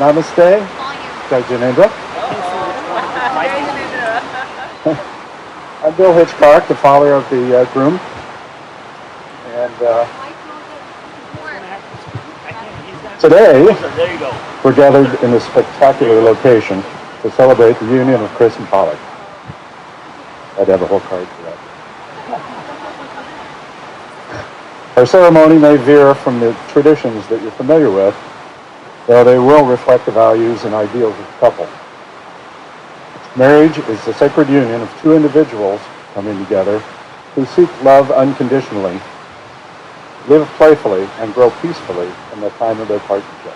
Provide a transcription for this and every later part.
Namaste. Jai Janendra. I'm Bill Hitchcock, the father of the groom. And today, we're gathered in a spectacular location to celebrate the union of KRIS and PALAK. I'd have a whole card for that. Our ceremony may veer from the traditions that you're familiar with, though they will reflect the values and ideals of the couple. Marriage is the sacred union of two individuals coming together who seek love unconditionally, live playfully, and grow peacefully in the time of their partnership.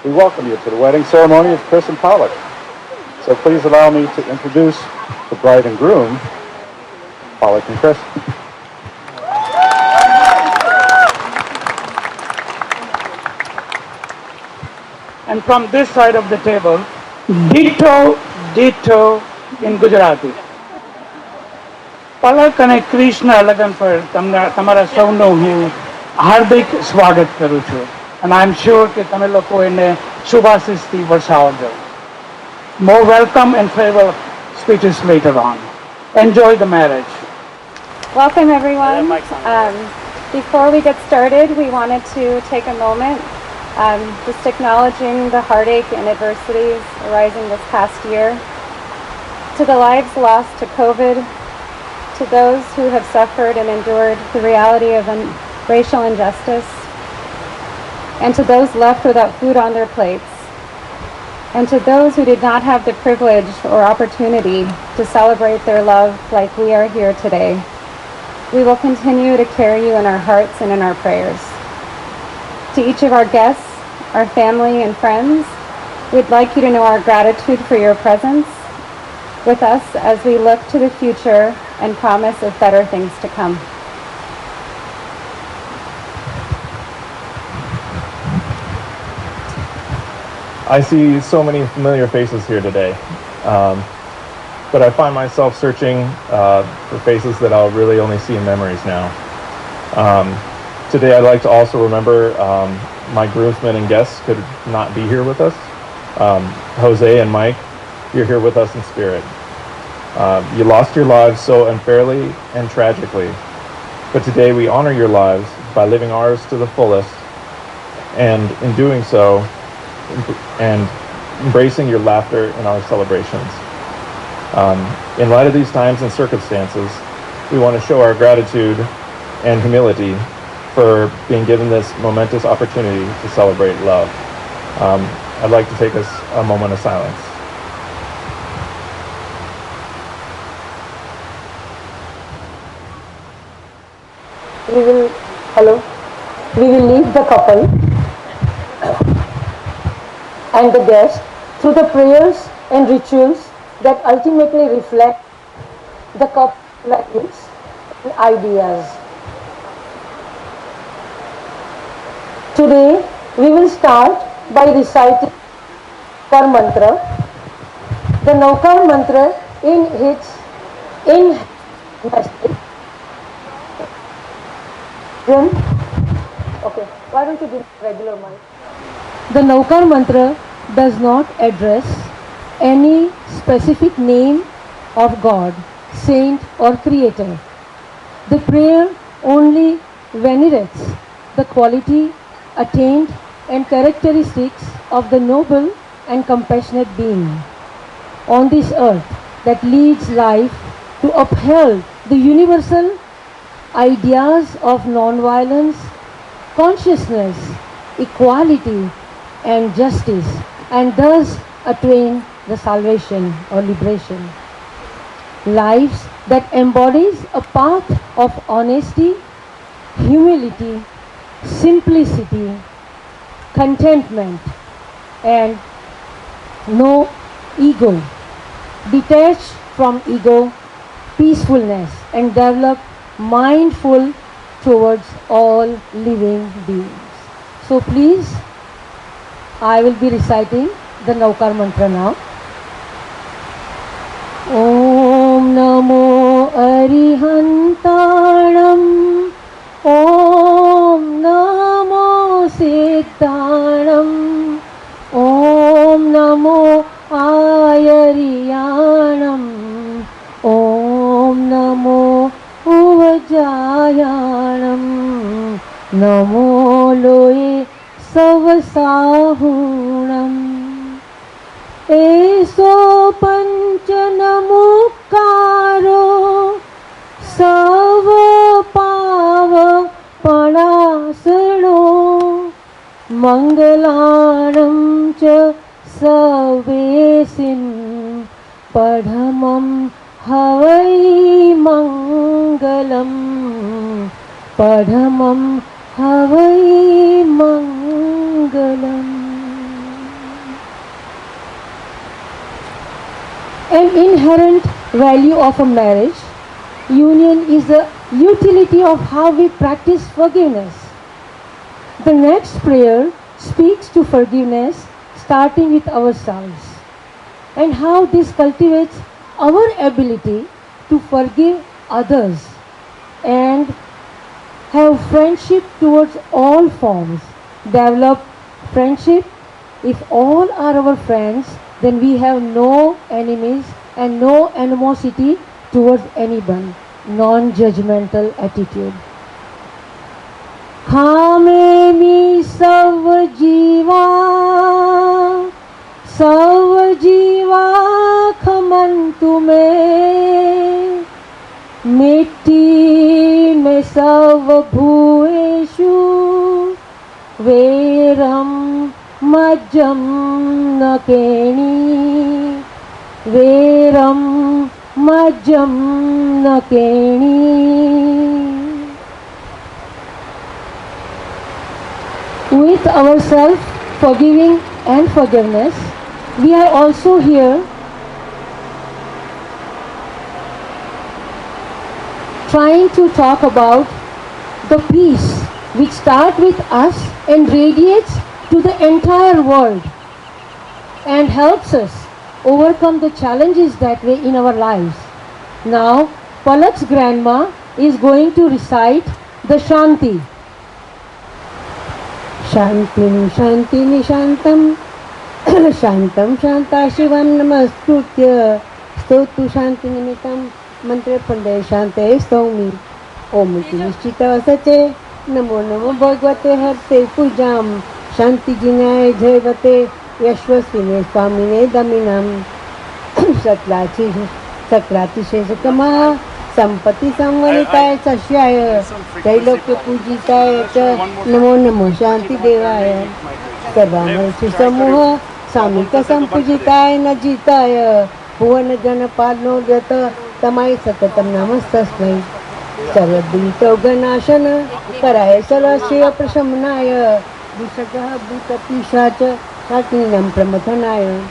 We welcome you to the wedding ceremony of KRIS and PALAK. So please allow me to introduce the bride and groom, PALAK and KRIS. And from this side of the table, ditto, ditto in Gujarati. PALAK અને ક્રિસના લગ્ન પર તમારા સૌનું હું હાર્દિક સ્વાગત કરું છું. And I'm sure કે તમે લોકો એને શુભાશીષથી વરસાવજો. More welcome and farewell speeches later on. Enjoy the marriage. Welcome everyone. Before we get started, we wanted to take a moment just acknowledging the heartache and adversities arising this past year, to the lives lost to COVID, to those who have suffered and endured the reality of racial injustice, and to those left without food on their plates. And to those who did not have the privilege or opportunity to celebrate their love like we are here today, we will continue to carry you in our hearts and in our prayers. To each of our guests, our family and friends, we'd like you to know our gratitude for your presence with us as we look to the future and promise of better things to come. I see so many familiar faces here today, but I find myself searching for faces that I'll really only see in memories now. Today I'd like to also remember my groomsmen and guests could not be here with us. Jose and Mike, you're here with us in spirit. You lost your lives so unfairly and tragically, but today we honor your lives by living ours to the fullest, and in doing so, and embracing your laughter in our celebrations. In light of these times and circumstances, we want to show our gratitude and humility for being given this momentous opportunity to celebrate love. I'd like to take us a moment of silence. We will leave the couple and the guest through the prayers and rituals that ultimately reflect the couple's values and ideas. Today, we will start by reciting Naukar mantra. The Naukar mantra in message. Okay, why don't you give regular mic? The Naukar mantra does not address any specific name of God, saint or creator. The prayer only venerates the quality, attained and characteristics of the noble and compassionate being on this earth that leads life to uphold the universal ideas of non-violence, consciousness, equality and justice, and thus attain the salvation or liberation. Lives that embodies a path of honesty, humility, simplicity, contentment, and no ego, detached from ego, peacefulness, and develop mindful towards all living beings. So please, I will be reciting the Naukar mantra now. Om Namo Arihantanam, Om Namo Siddhanam, Om Namo Ayariyanam, Om Namo Uvajayanam, Namo Loe Savasahunam. Eso Panchanamukaro Sava Pava Panasano Mangalanam Cha Savesim Padhamam Havai Mangalam, Padhamam Havai Mangalam. An inherent value of a marriage union is the utility of how we practice forgiveness. The next prayer speaks to forgiveness, starting with ourselves, and how this cultivates our ability to forgive others and have friendship towards all forms. Develop friendship. If all are our friends, then we have no enemies and no animosity towards anyone. Non-judgmental attitude. Khame mi sav jiva khamantu me, mitti me sav bhueshu veram majjam nakeni, veram majjam nakeni. With our self-forgiving and forgiveness, we are also here trying to talk about the peace which starts with us and radiates to the entire world and helps us overcome the challenges that way in our lives. Now, Palak's grandma is going to recite the Shanti. Shantini Shantini Shantam Shantam Shanta Shivam Namaskutya Stotu Shantinimitam Mantra Pande Shante Stomi Om Iti Nishchita Sache Namo Namo Bhagavate Harte Pujam Shanti Jinaye Jayavate Yashwasvine Swamine Daminam Sakrati Sheshakama Sampati Samvaritaye Sashyaya Trailokya Pujitaya Cha Namo Namo Shanti Devaya Sarvamarshi Samuha Samika Sampujitaya Najitaya Bhuvana Jana Palno Jata Tamai Satatam Namastasmai Sarvadrita Ganashana Karaya Sarasya Prasamanaya Vishagaha Bhuta Pishacha Satinam Pramathanaya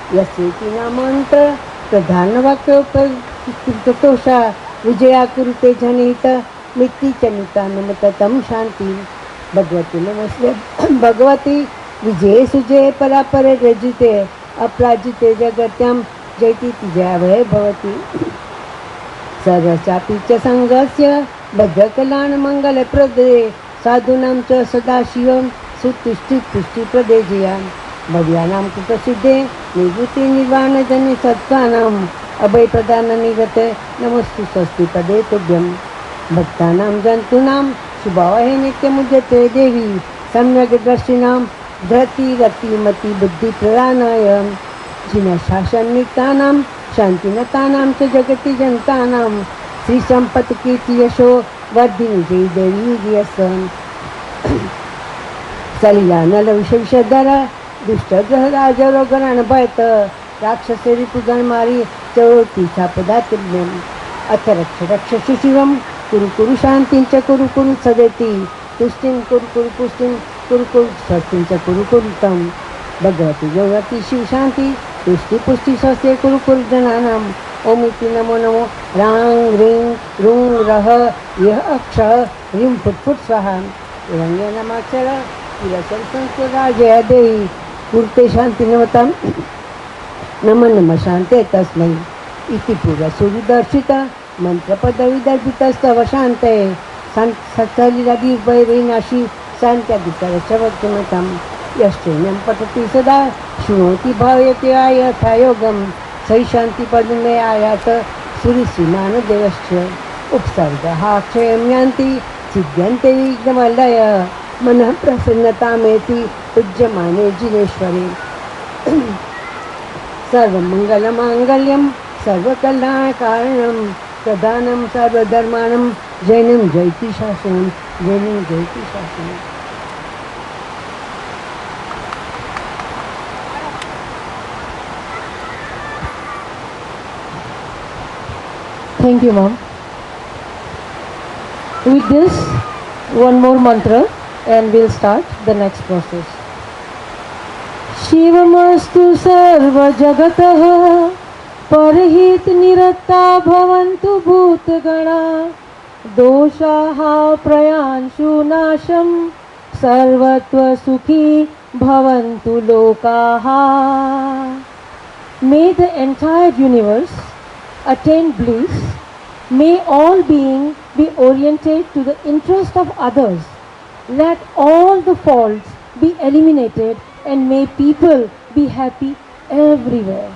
Yasiti Namantra Pradhana Vakya Tatosha Vijaya Kurute Janita Miti Chanita Namatatam Shanti Bhagavati Namaste Bhagavati Vijay Sujay Parapare Rajite Aprajite Jagatyam Jaiti Tijavaya Bhavati Sarvachapi Cha Sangasya Bhadrakalana Mangala Prade Sadhunam Cha Sadashivam Sutishti Pushti Pradejiyam Bhavyanam Kutasiddhe Nivruti Nirvana Jani Satkanam Abhay Pradana Nigate Namastu Swasti Pade Tubhyam Bhaktanam Jantunam Shubhavahe Nitya Mujjate Devi Samyag Darshinam Dhrati Rati Mati Buddhi Praranayam Jina Shashan Niktanam Shantinatanam Cha Jagati Jantanam Sri Sampat Kirti Yasho Vardhini Jai Devi Vyasam Salila Nala Vishadara Dushta Graharaja Rogaran Bhaita Rakshaseri Pugan Mari Chauroti Chapadatilem Atharaksha Raksha Shivam Kuru Kuru Shantin Cha Kuru Kuru Sadeti Tustin Kuru Kuru Pustin Kuru Kuru Sastin Cha Kuru Kuru Tam Bhagavati Jagati Shiv Shanti Tusti Pusti Sasya Kuru Kuru Jananam Omiti Namo Namo Rang Ring Rung Raha Yah Aksha Rim Put Put Swaham Rangya Namakshara Irasal Sansura Jaya Devi Kurte Shanti Namatam Nama Nama Shante Tasmai Iti Pura Suridarshita Mantra Padavidarbhita Stava Shante Satsalila Divai Vinashi Santya Dikara Chavakamatam Yashchenam Patati Sada Shunoti Bhavyate Ayatha Yogam Sai Shanti Padme Ayata Surisimana Devascha Upsarga Hakshayam Yanti Siddhyante Vignamalaya Mana Prasannatameti Ujjamane Jineshwari Sarvamangalam Sarvakalanakaranam Pradhanam Sarvadharmanam Jainam Jaiti Shasanam Jainam Jaiti Shasanam. Thank you, Mom. With this, one more mantra and we'll start the next process. Shivamastu sarva jagatah parhit niratta bhavantu bhutgana doshaha prayanshu nasham sarvatva sukhi bhavantu lokaha. May the entire universe attain bliss. May all being be oriented to the interest of others. Let all the faults be eliminated and may people be happy everywhere.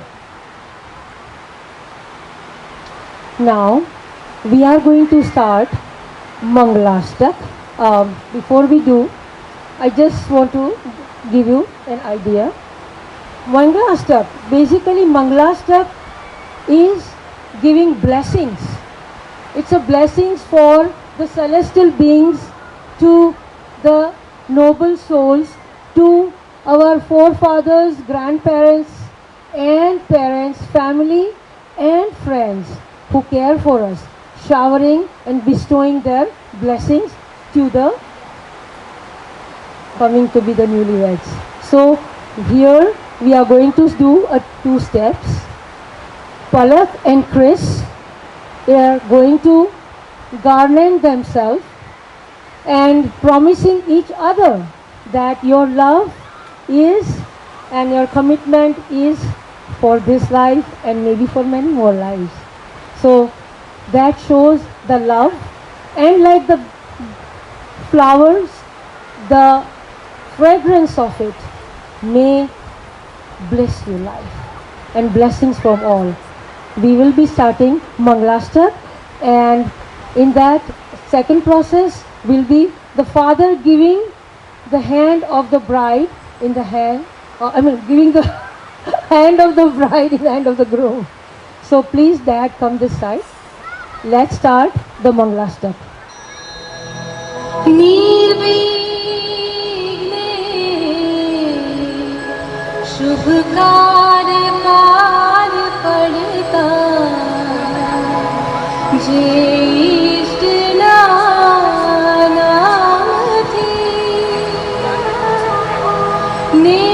Now, we are going to start Mangalastak. Before we do, I just want to give you an idea. Mangalastak, basically Mangalastak is giving blessings. It's a blessings for the celestial beings, to the noble souls, to our forefathers, grandparents, and parents, family, and friends who care for us, showering and bestowing their blessings to the coming to be the newlyweds. So here we are going to do two steps. PALAK and KRIS, they are going to garland themselves and promising each other that your love is and your commitment is for this life and maybe for many more lives. So that shows the love, and like the flowers, the fragrance of it may bless your life and blessings from all. We will be starting Mangalastak, and in that second process will be the father giving the hand of the bride in the hand, giving the hand of the bride in the hand of the groom. So please, Dad, come this side. Let's start the Mangalastak. शुभ कार्य पार पड़ता जे इष्ट नाम थी ने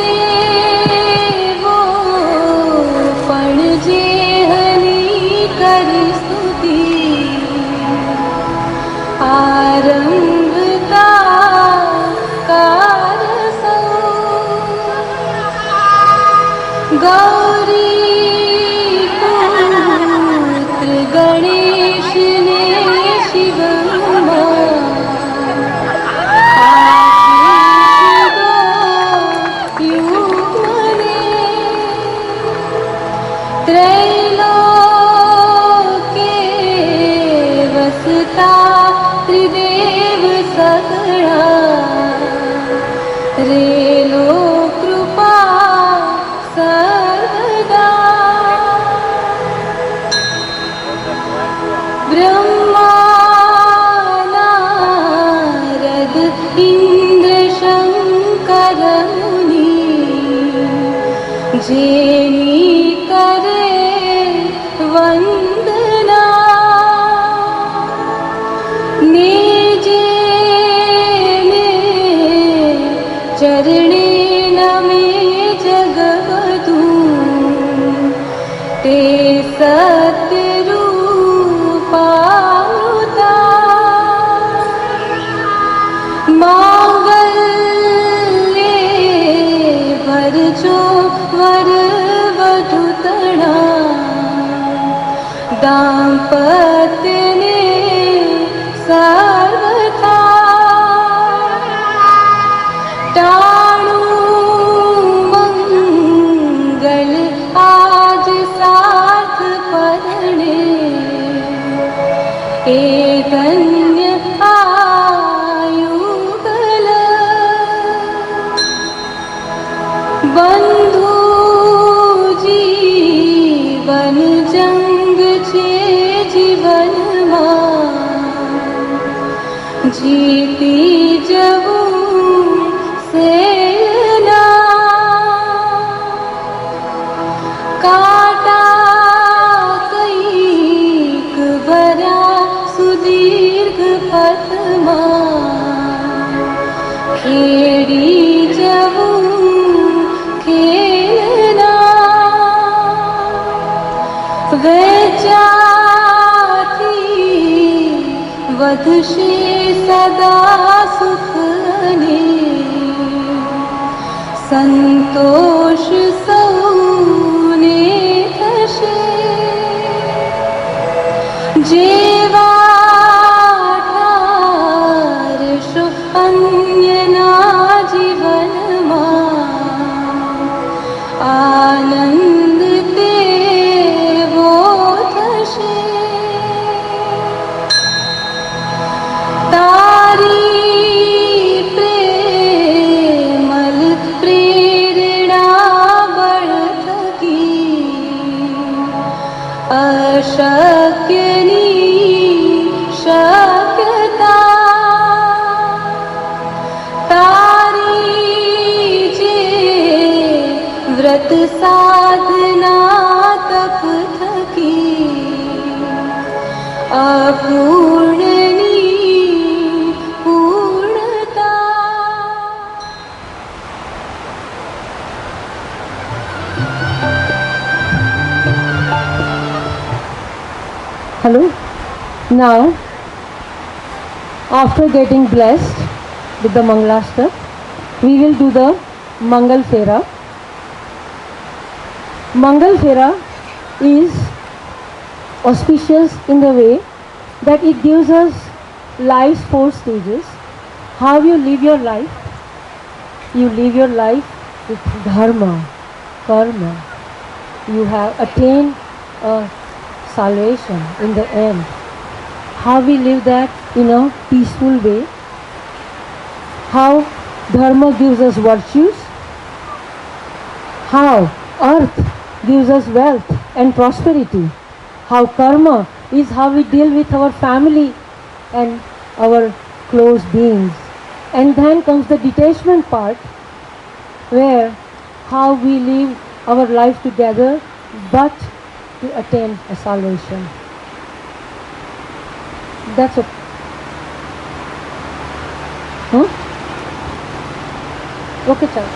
देवो पण जे हनी करी स्तुति आरंभता गौरी पुत्र गणेश ने शिव आशीष दो युग ने त्रैलोके वसता त्रिदेव सगड़ा रेलो कृपा सर्वदा ब्रह्मा नारद इंद्र शंकर मुनि जेनी करे वंदना निजे ने चरणे नमे जगवधू ते सत्यरूपावृता मांगल्ये भरजो वर वधू तणा दाम्पत्य ने सर्वथा टाणु मंगल आज साथ परणे ए धन्य आयुगल बंधु जीवन जंग छे जीवन जीती जवूं सेना काटा कईक भरा सुदीर्घ पथमा खेड़ी जवूं खेलना वेचाथी વધશે સદા સુખ અને સંતોષ સૌને થશે જેવા ઠારશો અન્યના જીવનમાં આનંદ તેવો થશે तारी प्रेमल प्रेरणा बळ थकी अशक्यनी शक्यता तारी जे व्रत साधना तप थकी अपूर्णनी पूर्णता। Hello. Now, after getting blessed with the Mangalashtak, we will do the Mangal Fera. Mangal Fera is auspicious in the way that it gives us life's 4 stages. How you live your life. You live your life with dharma, karma. You have attained a salvation in the end. How we live that in a peaceful way. How dharma gives us virtues. How earth gives us wealth and prosperity. How karma is how we deal with our family and our close beings. And then comes the detachment part, where how we live our life together but to attain a salvation. That's it. Okay, child.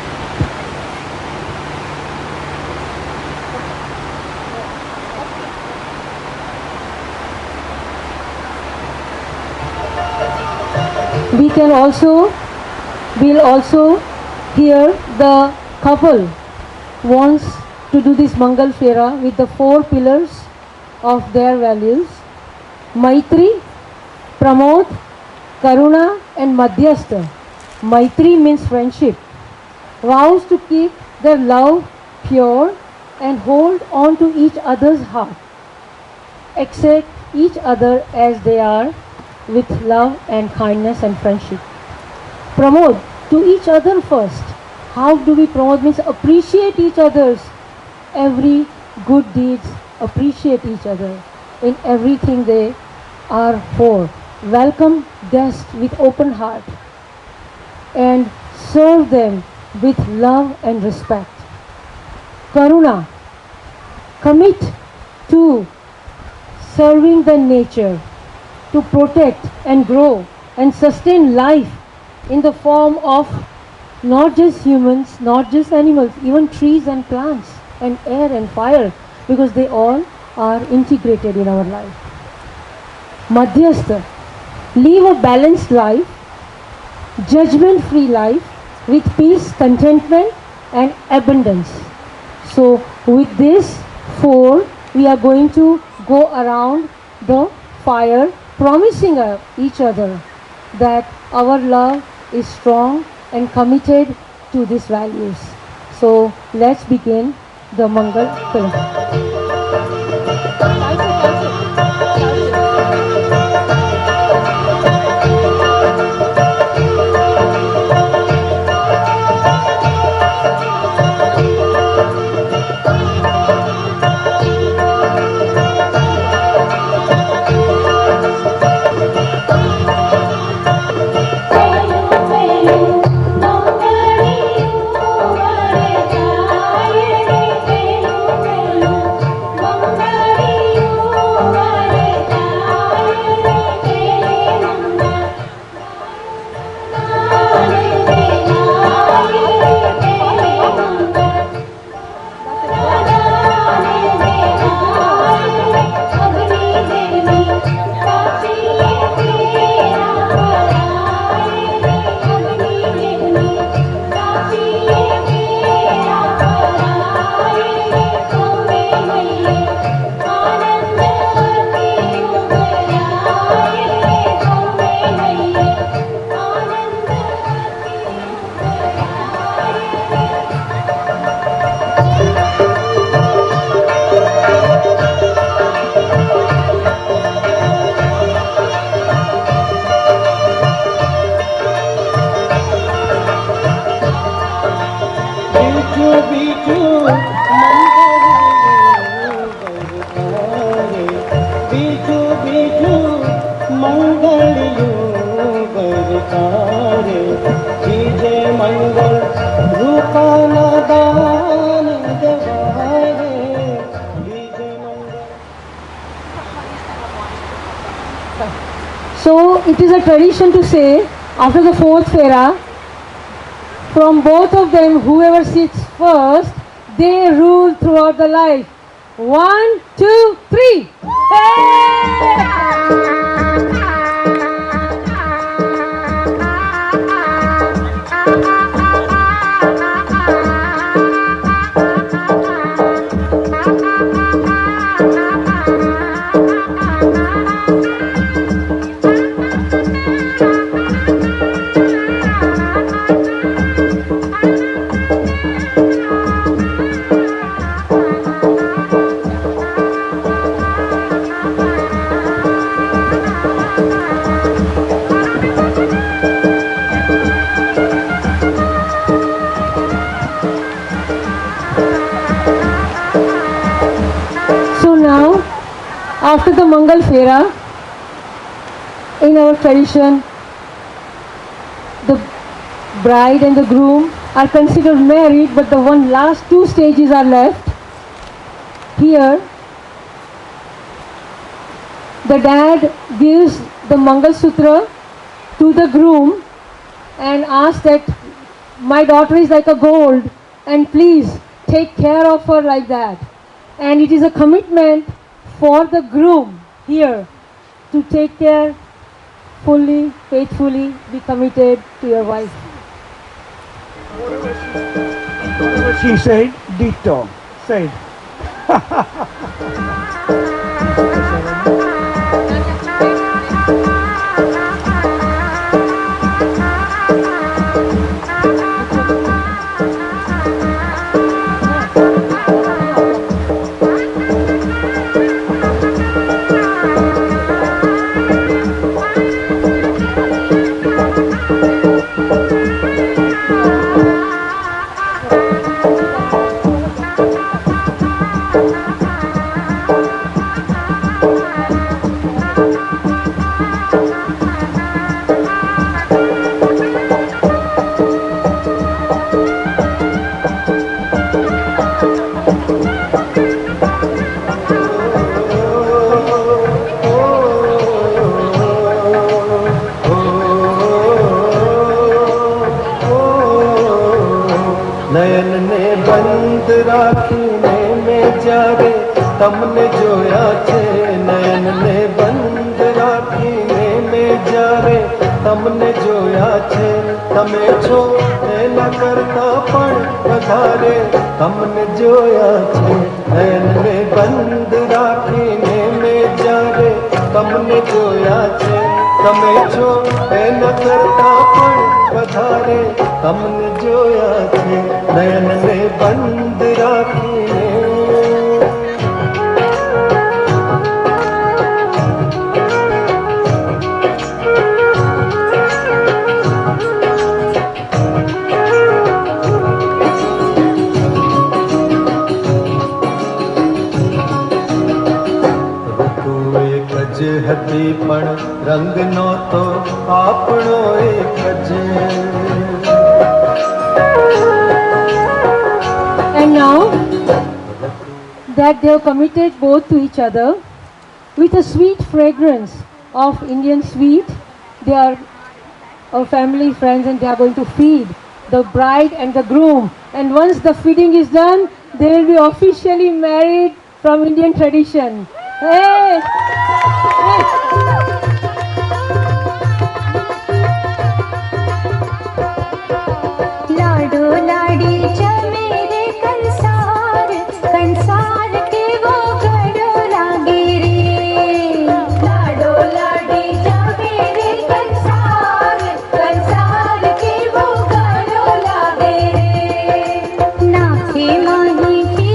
We'll also hear the couple wants to do this Mangal Fera with the 4 pillars of their values: Maitri, Pramod, Karuna and Madhyastha. Maitri means friendship. Vows to keep their love pure and hold on to each other's heart. Accept each other as they are with love and kindness and friendship. Pramod, to each other first. How do we promote? Means appreciate each other's every good deeds, appreciate each other in everything they are for. Welcome guests with open heart and serve them with love and respect. Karuna, commit to serving the nature, to protect and grow and sustain life in the form of not just humans, not just animals, even trees and plants and air and fire, because they all are integrated in our life. Madhyastha, live a balanced life, judgment-free life with peace, contentment and abundance. So with this 4, we are going to go around the fire, promising each other that our love is strong and committed to these values. So let's begin the Mangal Fera. मंगल रूपाना दान it is a tradition to say, after the fourth fera, from both of them, whoever sits first, they rule throughout the life. 1, 2, 3. So now, after the Mangal Fera, in our tradition, the bride and the groom are considered married, but the last two stages are left. Here, the dad gives the Mangal Sutra to the groom and asks that my daughter is like a gold and please take care of her like that. And it is a commitment for the groom here to take care fully, faithfully, be committed to your wife. Whatever she said, ditto. Said. नयन ने बंद राखीने में जारे तमने जोया छे नयन ने बंद राखीने में जारे तमने जोया छे तमे छो एना करता पण वधारे तमने जोया छे नयन ने बंद राखीने में जारे तमने जोया छे तमे छो एना करता पण वधारे तमने जोया छे नयन ने बंद राखीने ऋतु एक ज हती पण रंग नो तो आपणो एक ज And now that they have committed both to each other with a sweet fragrance of Indian sweet, they are our family, friends, and they are going to feed the bride and the groom. And once the feeding is done, they will be officially married from Indian tradition. Hey! लाडो लाडी मेरे कंसार कंसार के वो घड़ो लागे रे लाडो लाडी मेरे कंसार कंसार के वो घड़ो लागे रे नाथे माही की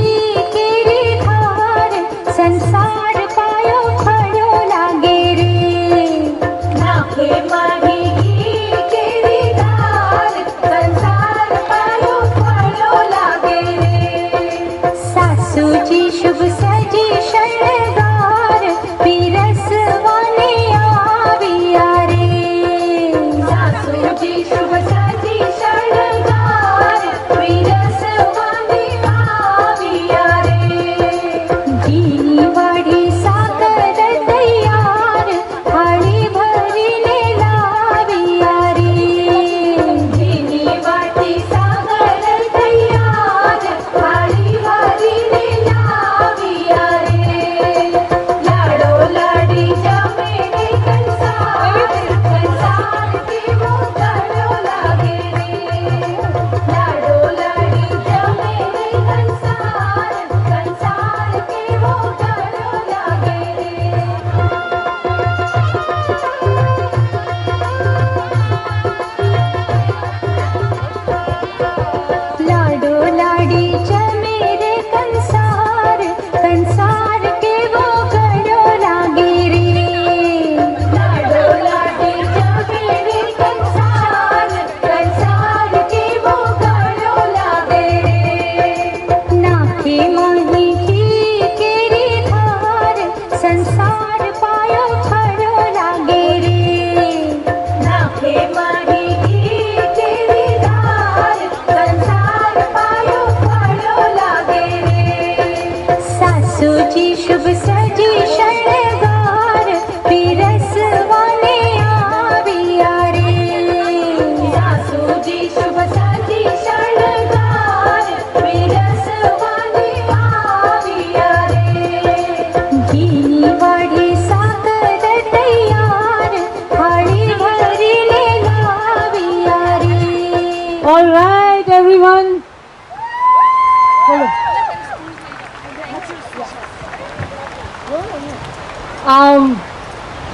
केरी धार संसार पायो फल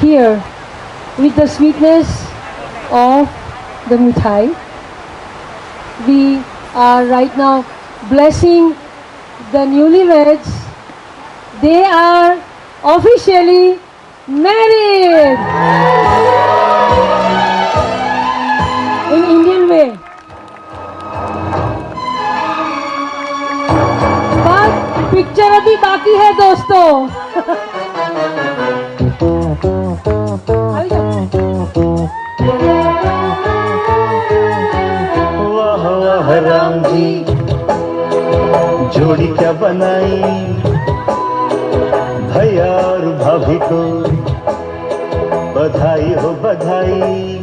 here with the sweetness of the mithai. We are right now blessing the newlyweds. They are officially married in Indian way. But picture अभी बाकी है दोस्तों. वाह वाह राम जी जोड़ी क्या बनाई भैया और भाभी को बधाई हो बधाई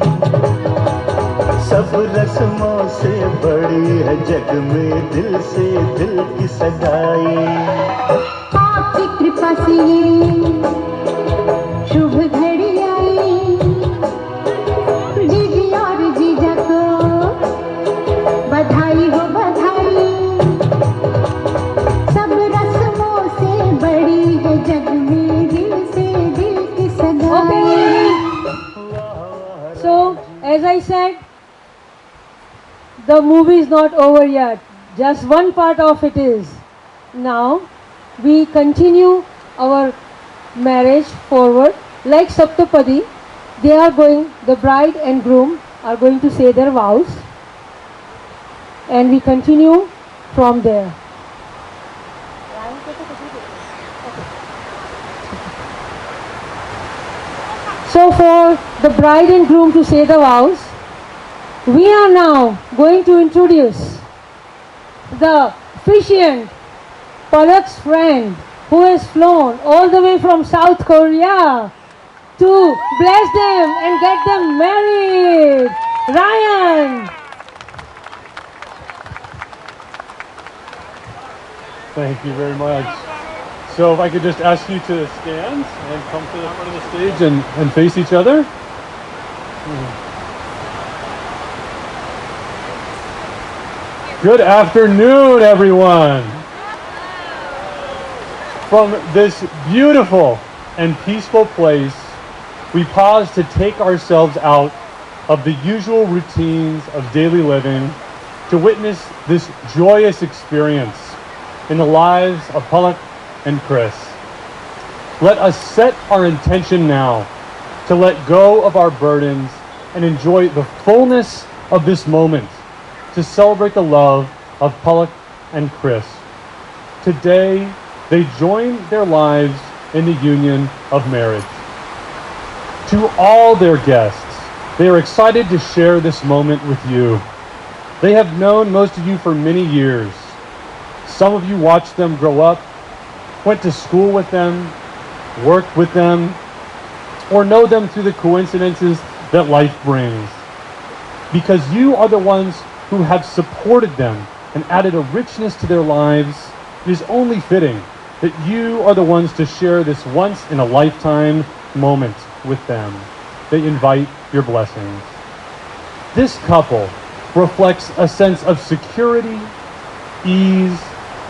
सब रस्मों से बड़ी है जग में दिल से दिल की सगाई आपकी कृपा से ये शुभ घड़ी आई दीदी और जीजा को बधाई हो बधाई सब रस्मों से बड़ी है जग में दिल से दिल की सगाई. So, as I said, the movie is not over yet. Just one part of it is. Now, we continue our marriage forward. Like Saptapadi, they are going, the bride and groom are going to say their vows. And we continue from there. So for the bride and groom to say the vows, we are now going to introduce the officiant, Palak's friend, who has flown all the way from South Korea to bless them and get them married. Ryan! Thank you very much. So if I could just ask you to stand and come to the front of the stage and face each other. Good afternoon, everyone. From this beautiful and peaceful place, we pause to take ourselves out of the usual routines of daily living to witness this joyous experience in the lives of PALAK and KRIS. Let us set our intention now to let go of our burdens and enjoy the fullness of this moment to celebrate the love of PALAK and KRIS. Today, they join their lives in the union of marriage. To all their guests, they are excited to share this moment with you. They have known most of you for many years. Some of you watched them grow up, went to school with them, worked with them, or know them through the coincidences that life brings. Because you are the ones who have supported them and added a richness to their lives, it is only fitting that you are the ones to share this once-in-a-lifetime moment with them. They invite your blessings. This couple reflects a sense of security, ease,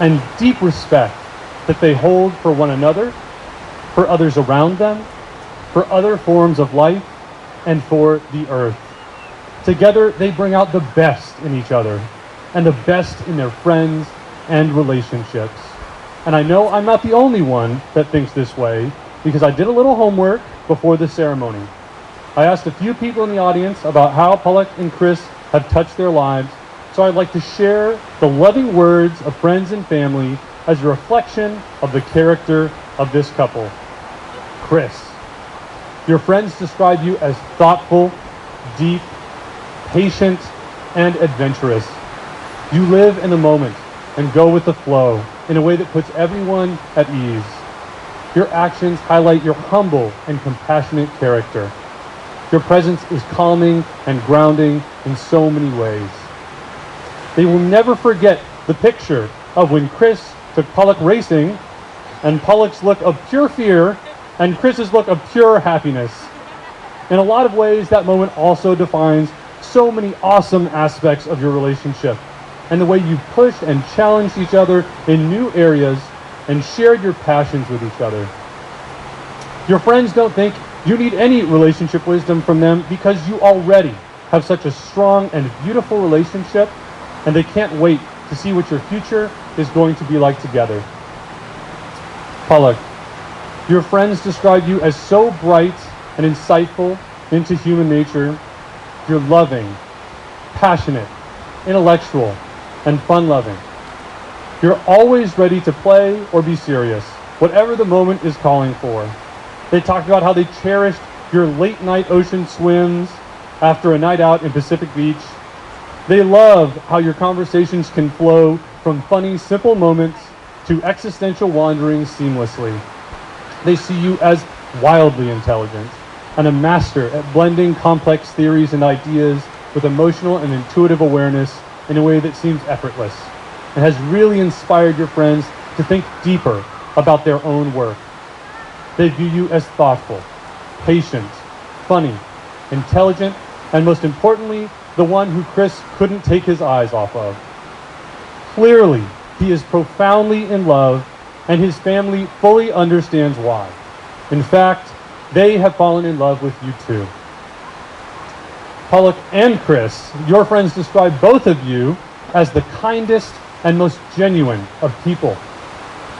and deep respect that they hold for one another, for others around them, for other forms of life, and for the earth. Together, they bring out the best in each other and the best in their friends and relationships. And I know I'm not the only one that thinks this way, because I did a little homework before the ceremony. I asked a few people in the audience about how PALAK and KRIS have touched their lives, so I'd like to share the loving words of friends and family as a reflection of the character of this couple. KRIS, your friends describe you as thoughtful, deep, patient, and adventurous. You live in the moment and go with the flow in a way that puts everyone at ease. Your actions highlight your humble and compassionate character. Your presence is calming and grounding in so many ways. They will never forget the picture of when KRIS took PALAK racing, and PALAK's look of pure fear and KRIS's look of pure happiness. In a lot of ways, that moment also defines so many awesome aspects of your relationship and the way you pushed and challenged each other in new areas and shared your passions with each other. Your friends don't think you need any relationship wisdom from them because you already have such a strong and beautiful relationship, and they can't wait to see what your future is going to be like together. PALAK, your friends describe you as so bright and insightful into human nature. You're loving, passionate, intellectual, and fun-loving. You're always ready to play or be serious, whatever the moment is calling for. They talked about how they cherished your late-night ocean swims after a night out in Pacific Beach. They love how your conversations can flow from funny, simple moments to existential wanderings seamlessly. They see you as wildly intelligent and a master at blending complex theories and ideas with emotional and intuitive awareness in a way that seems effortless and has really inspired your friends to think deeper about their own work. They view you as thoughtful, patient, funny, intelligent, and most importantly, the one who KRIS couldn't take his eyes off of. Clearly, he is profoundly in love, and his family fully understands why. In fact, they have fallen in love with you too. PALAK and KRIS, your friends describe both of you as the kindest and most genuine of people.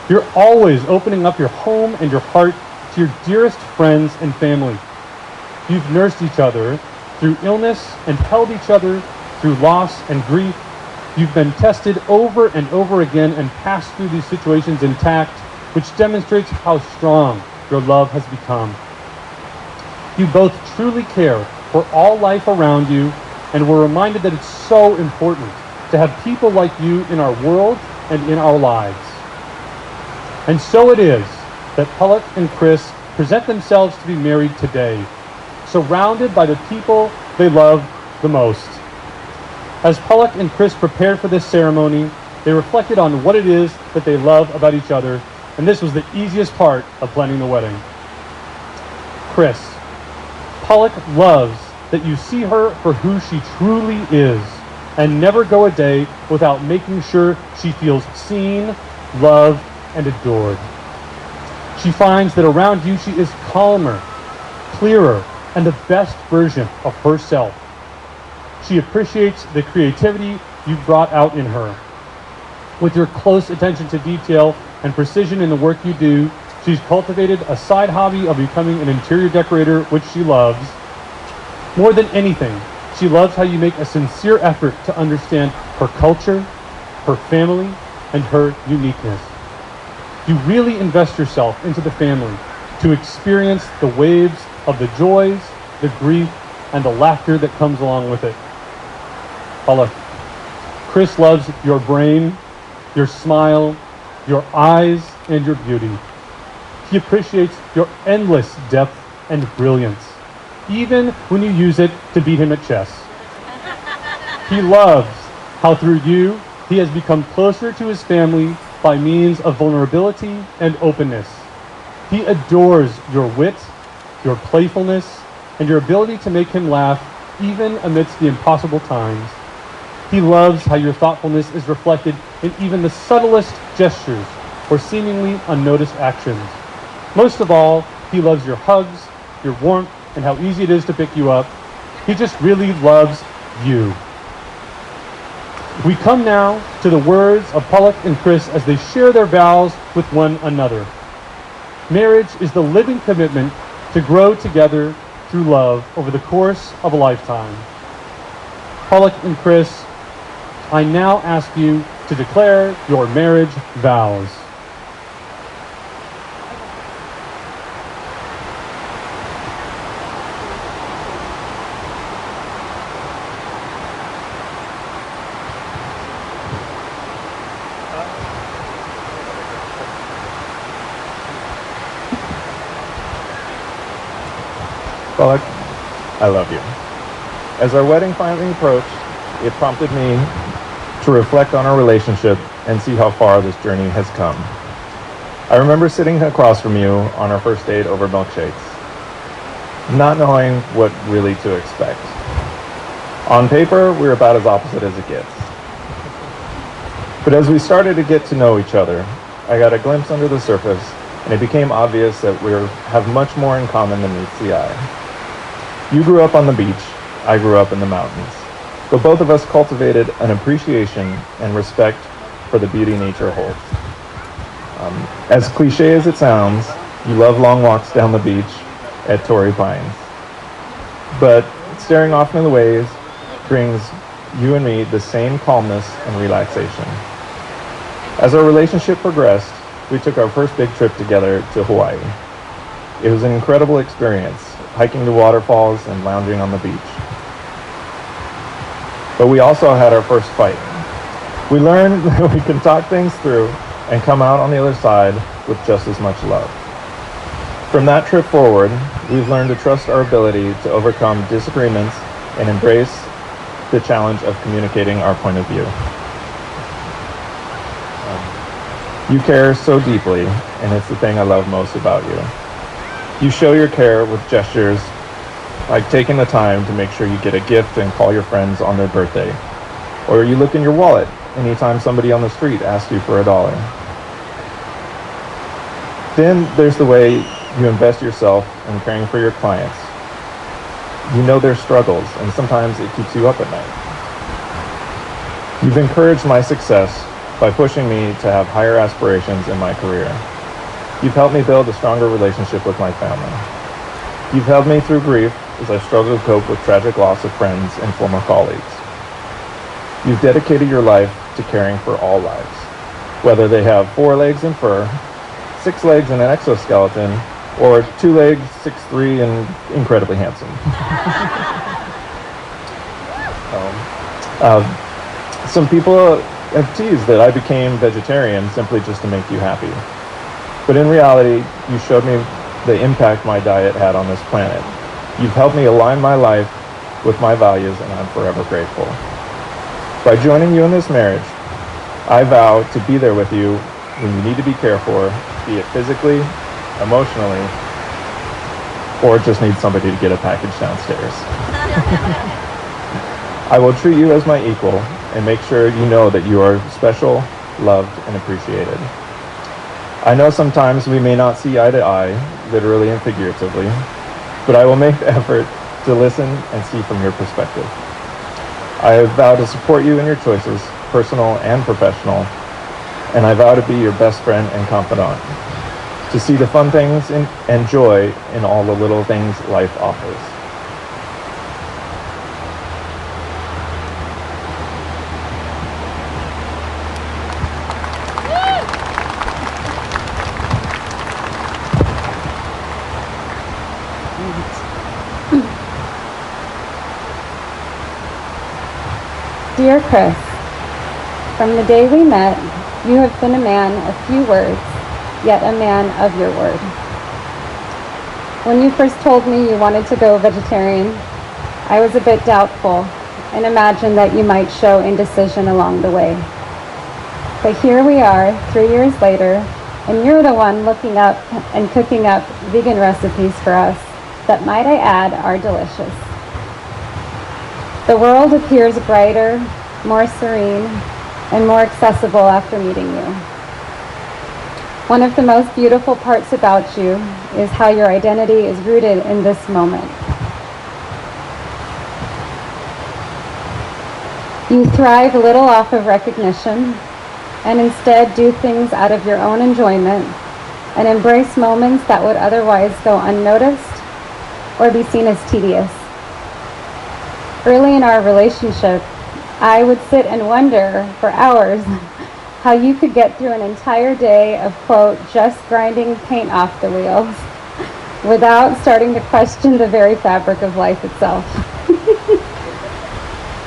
You're always opening up your home and your heart to your dearest friends and family. You've nursed each other through illness and held each other through loss and grief. You've been tested over and over again and passed through these situations intact, which demonstrates how strong your love has become. You both truly care for all life around you, and we're reminded that it's so important to have people like you in our world and in our lives. And so it is that PALAK and KRIS present themselves to be married today, surrounded by the people they love the most. As PALAK and KRIS prepared for this ceremony, they reflected on what it is that they love about each other, and this was the easiest part of planning the wedding. KRIS, PALAK loves that you see her for who she truly is, and never go a day without making sure she feels seen, loved, and adored. She finds that around you she is calmer, clearer, and the best version of herself. She appreciates the creativity you brought out in her. With your close attention to detail and precision in the work you do, she's cultivated a side hobby of becoming an interior decorator, which she loves. More than anything, she loves how you make a sincere effort to understand her culture, her family, and her uniqueness. You really invest yourself into the family to experience the waves of the joys, the grief, and the laughter that comes along with it. PALAK, KRIS loves your brain, your smile, your eyes, and your beauty. He appreciates your endless depth and brilliance, even when you use it to beat him at chess. He loves how through you, he has become closer to his family by means of vulnerability and openness. He adores your wit, your playfulness, and your ability to make him laugh even amidst the impossible times. He loves how your thoughtfulness is reflected in even the subtlest gestures or seemingly unnoticed actions. Most of all, he loves your hugs, your warmth, and how easy it is to pick you up. He just really loves you. We come now to the words of PALAK and KRIS as they share their vows with one another. Marriage is the living commitment to grow together through love over the course of a lifetime. PALAK and KRIS, I now ask you to declare your marriage vows. PALAK, I love you. As our wedding finally approached, it prompted me to reflect on our relationship and see how far this journey has come. I remember sitting across from you on our first date over milkshakes, not knowing what really to expect. On paper, we're about as opposite as it gets. But as we started to get to know each other, I got a glimpse under the surface and it became obvious that we have much more in common than meets the eye. You grew up on the beach, I grew up in the mountains, but both of us cultivated an appreciation and respect for the beauty nature holds. As cliche as it sounds, you love long walks down the beach at Torrey Pines, but staring off into the waves brings you and me the same calmness and relaxation. As our relationship progressed, we took our first big trip together to Hawaii. It was an incredible experience, hiking to waterfalls and lounging on the beach. But we also had our first fight. We learned that we can talk things through and come out on the other side with just as much love. From that trip forward, we've learned to trust our ability to overcome disagreements and embrace the challenge of communicating our point of view. You care so deeply, and it's the thing I love most about you. You show your care with gestures like taking the time to make sure you get a gift and call your friends on their birthday. Or you look in your wallet anytime somebody on the street asks you for $1. Then there's the way you invest yourself in caring for your clients. You know their struggles, and sometimes it keeps you up at night. You've encouraged my success by pushing me to have higher aspirations in my career. You've helped me build a stronger relationship with my family. You've held me through grief as I struggle to cope with tragic loss of friends and former colleagues. You've dedicated your life to caring for all lives, whether they have 4 legs and fur, 6 legs and an exoskeleton, or 2 legs, 6'3", and incredibly handsome. Some people have teased that I became vegetarian simply just to make you happy. But in reality, you showed me the impact my diet had on this planet. You've helped me align my life with my values, and I'm forever grateful. By joining you in this marriage, I vow to be there with you when you need to be cared for, be it physically, emotionally, or just need somebody to get a package downstairs. I will treat you as my equal and make sure you know that you are special, loved, and appreciated. I know sometimes we may not see eye to eye, literally and figuratively, but I will make the effort to listen and see from your perspective. I vow to support you in your choices, personal and professional, and I vow to be your best friend and confidant, to see the fun things and joy in all the little things life offers. Dear Chris, from the day we met, you have been a man of few words, yet a man of your word. When you first told me you wanted to go vegetarian, I was a bit doubtful and imagined that you might show indecision along the way. But here we are, 3 years later, and you're the one looking up and cooking up vegan recipes for us that, might I add, are delicious. The world appears brighter, more serene, and more accessible after meeting you. One of the most beautiful parts about you is how your identity is rooted in this moment. You thrive little off of recognition and instead do things out of your own enjoyment and embrace moments that would otherwise go unnoticed or be seen as tedious. Early in our relationship, I would sit and wonder for hours how you could get through an entire day of, quote, just grinding paint off the wheels without starting to question the very fabric of life itself.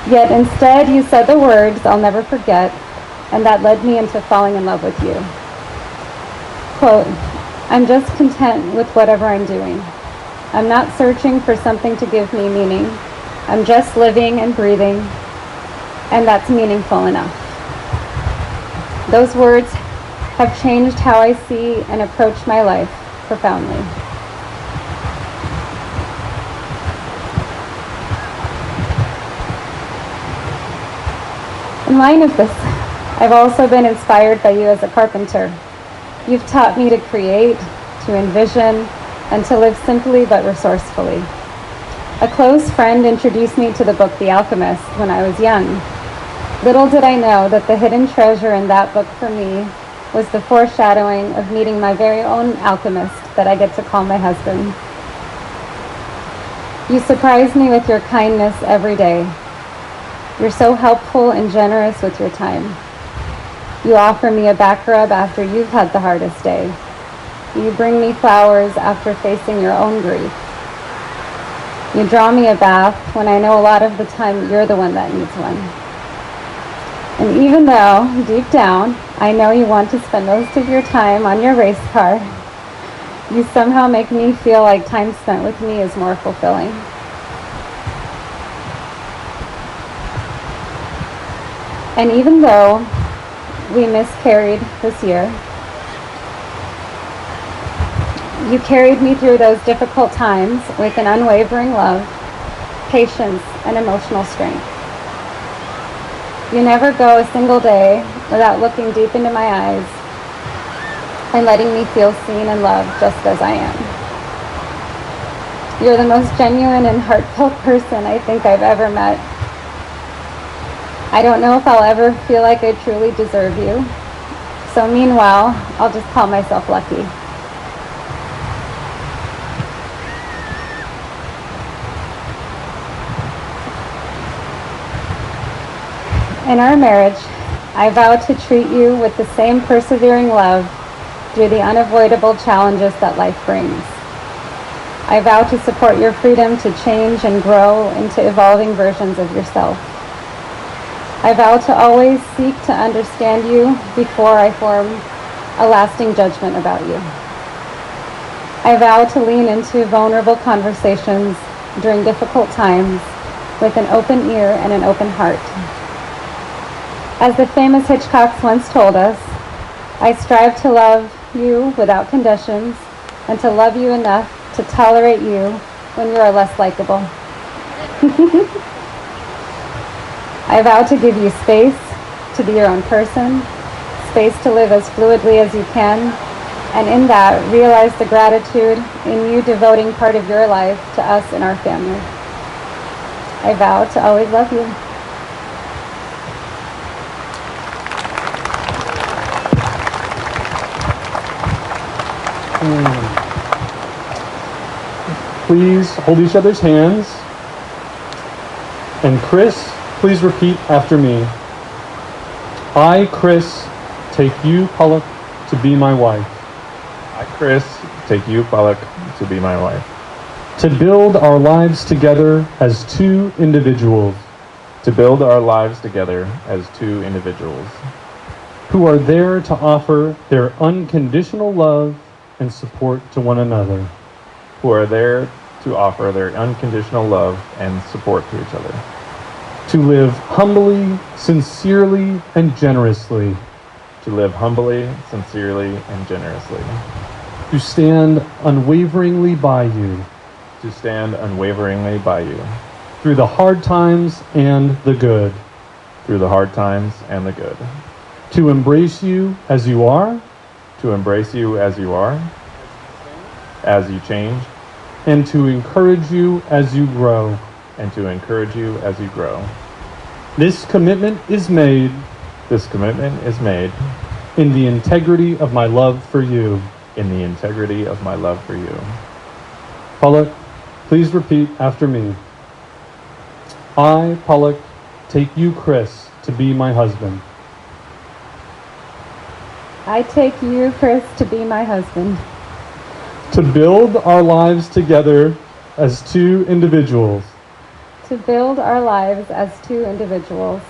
Yet instead you said the words I'll never forget, and that led me into falling in love with you. Quote, I'm just content with whatever I'm doing. I'm not searching for something to give me meaning. I'm just living and breathing, and that's meaningful enough. Those words have changed how I see and approach my life profoundly. In line of this, I've also been inspired by you as a carpenter. You've taught me to create, to envision, and to live simply but resourcefully. A close friend introduced me to the book The Alchemist when I was young. Little did I know that the hidden treasure in that book for me was the foreshadowing of meeting my very own alchemist that I get to call my husband. You surprise me with your kindness every day. You're so helpful and generous with your time. You offer me a back rub after you've had the hardest day. You bring me flowers after facing your own grief. You draw me a bath when I know a lot of the time you're the one that needs one. And even though, deep down, I know you want to spend most of your time on your race car, you somehow make me feel like time spent with me is more fulfilling. And even though we miscarried this year, you carried me through those difficult times with an unwavering love, patience, and emotional strength. You never go a single day without looking deep into my eyes and letting me feel seen and loved just as I am. You're the most genuine and heartfelt person I think I've ever met. I don't know if I'll ever feel like I truly deserve you. So meanwhile, I'll just call myself lucky. In our marriage, I vow to treat you with the same persevering love through the unavoidable challenges that life brings. I vow to support your freedom to change and grow into evolving versions of yourself. I vow to always seek to understand you before I form a lasting judgment about you. I vow to lean into vulnerable conversations during difficult times with an open ear and an open heart. As the famous Hitchcocks once told us, I strive to love you without conditions and to love you enough to tolerate you when you are less likable. I vow to give you space to be your own person, space to live as fluidly as you can, and in that, realize the gratitude in you devoting part of your life to us and our family. I vow to always love you. Please hold each other's hands. And KRIS, please repeat after me. I, KRIS, take you, PALAK, to be my wife. I, KRIS, take you, PALAK, to be my wife. To build our lives together as two individuals. To build our lives together as two individuals. Who are there to offer their unconditional love and support to one another. Who are there to offer their unconditional love and support to each other. To live humbly, sincerely, and generously. To live humbly, sincerely, and generously. To stand unwaveringly by you. To stand unwaveringly by you. Through the hard times and the good. Through the hard times and the good. To embrace you as you are. To embrace you as you are. As you change. And to encourage you as you grow. And to encourage you as you grow. This commitment is made. This commitment is made. In the integrity of my love for you. In the integrity of my love for you. PALAK, please repeat after me. I, PALAK, take you, KRIS, to be my husband. I take you, KRIS, to be my husband. To build our lives together as two individuals. To build our lives as two individuals.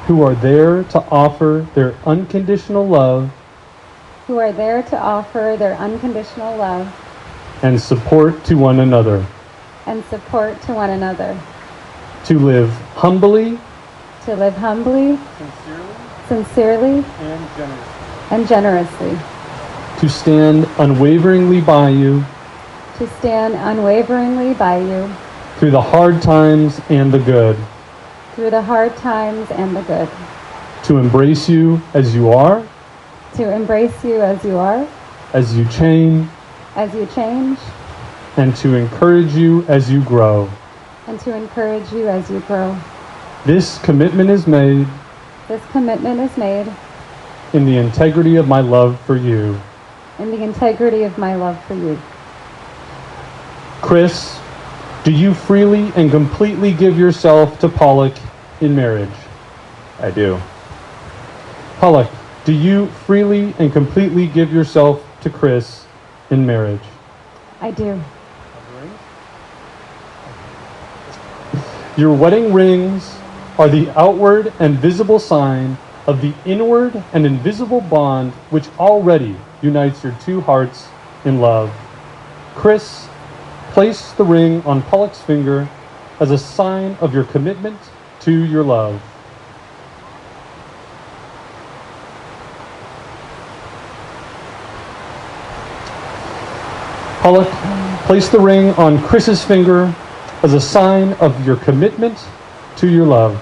Who are there to offer their unconditional love. Who are there to offer their unconditional love. And support to one another. And support to one another. To live humbly. To live humbly. Sincerely. And generously. To stand unwaveringly by you. To stand unwaveringly by you. Through the hard times and the good. Through the hard times and the good. To embrace you as you are. to embrace you as you are, as you change, as you change, and to encourage you as you grow. and to encourage you as you grow. This commitment is made This commitment is made in the integrity of my love for you. in the integrity of my love for you. Kris, do you freely and completely give yourself to PALAK in marriage? I do. PALAK, do you freely and completely give yourself to Kris in marriage? I do. Your wedding rings are the outward and visible sign of the inward and invisible bond which already unites your two hearts in love. Kris, place the ring on PALAK's finger as a sign of your commitment to your love. PALAK, place the ring on Kris's finger as a sign of your commitment to your love.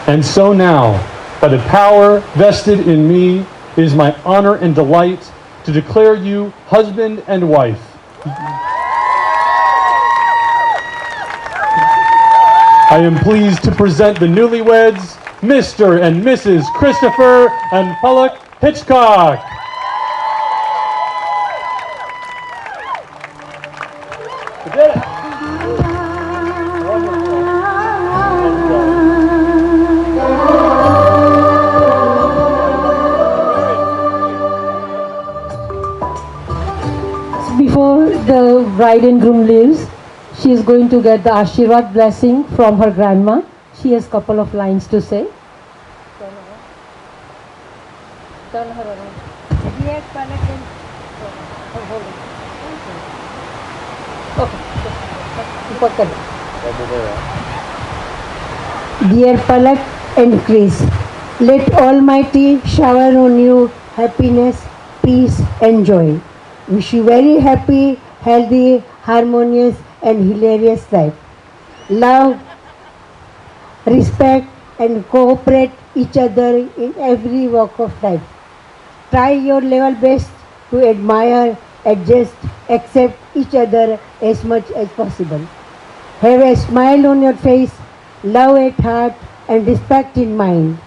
And so now, by the power vested in me, it is my honor and delight to declare you husband and wife. I am pleased to present the newlyweds, Mr. and Mrs. Christopher and PALAK Hitchcock. We did it. Before the bride and groom leaves, she is going to get the Ashirwad blessing from her grandma. She has a couple of lines to say. Dear PALAK and KRIS, let Almighty shower on you happiness, peace and joy. Wish you very happy, healthy, harmonious and hilarious life. Love, respect and cooperate each other in every walk of life. Try your level best to admire, adjust, accept each other as much as possible. Have a smile on your face, love at heart and respect in mind.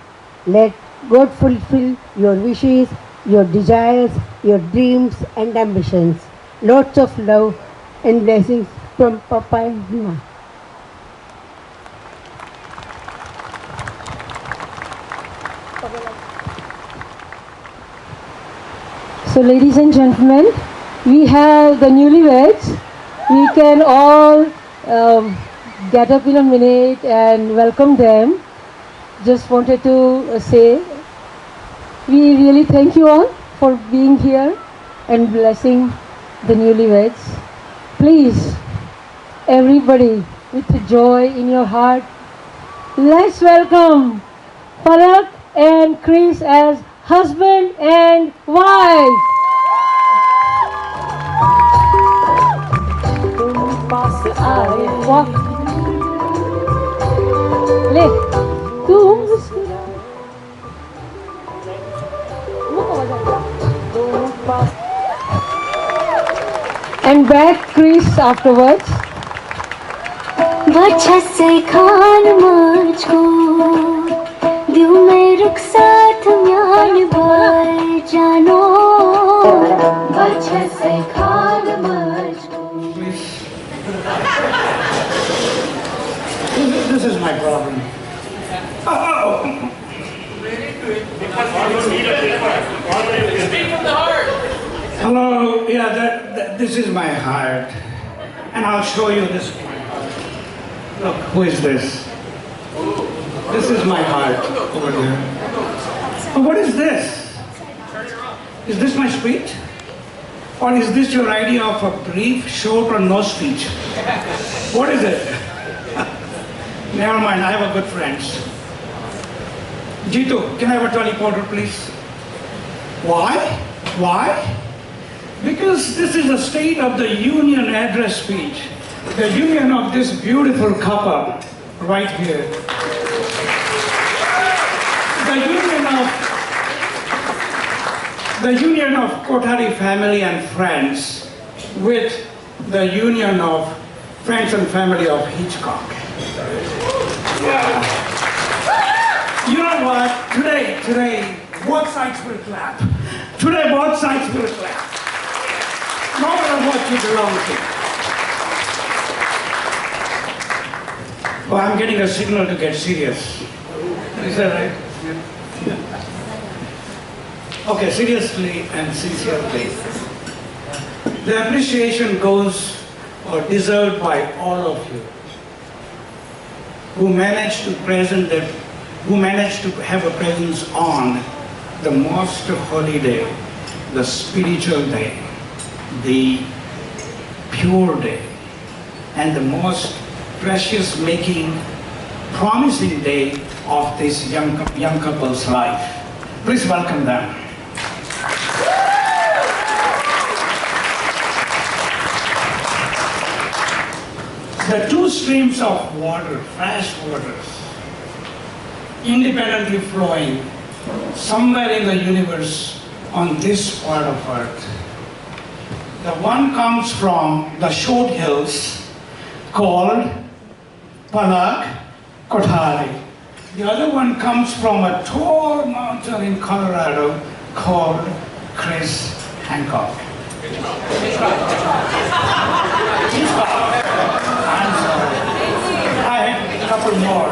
Let God fulfill your wishes, your desires, your dreams and ambitions. Lots of love and blessings from Papa and Mama. So ladies and gentlemen, we have the newlyweds. We can all get up in a minute and welcome them. Just wanted to say, we really thank you all for being here and blessing the newlyweds. Please, everybody, with joy in your heart, let's welcome PALAK and KRIS as husband and wife. Walk. ले तू and back KRIS afterwards. बच्चा से खान मुझको दिल में रुखसात म्यान bye जानो बच्चा से खान मुझको. This is my problem. Hello, yeah, this is my heart. And I'll show you this one. Look, who is this? This is my heart over there. Oh, what is this? Is this my speech? Or is this your idea of a brief, short or no speech? What is it? Never mind, I have a good friends. Jitu, can I have a teleporter, please? Why? Why? Because this is a State of the Union address speech. the union of this beautiful couple right here, the union of Kothari family and friends with the union of friends and family of Hitchcock. Yeah. You know what? Today, both sides will clap. Today, both sides will clap. No matter what you belong to. Oh, I'm getting a signal to get serious. Is that right? Okay, seriously and sincerely. The appreciation goes or deserved by all of you who managed to have a presence on the most holy day, the spiritual day, the pure day, and the most precious making, promising day of this young couple's life. Please welcome them. The two streams of water, fresh waters, independently flowing somewhere in the universe on this part of Earth. The one comes from the short hills called PALAK, Kothari. The other one comes from a tall mountain in Colorado called KRIS Hancock. I'm sorry. I had a couple more.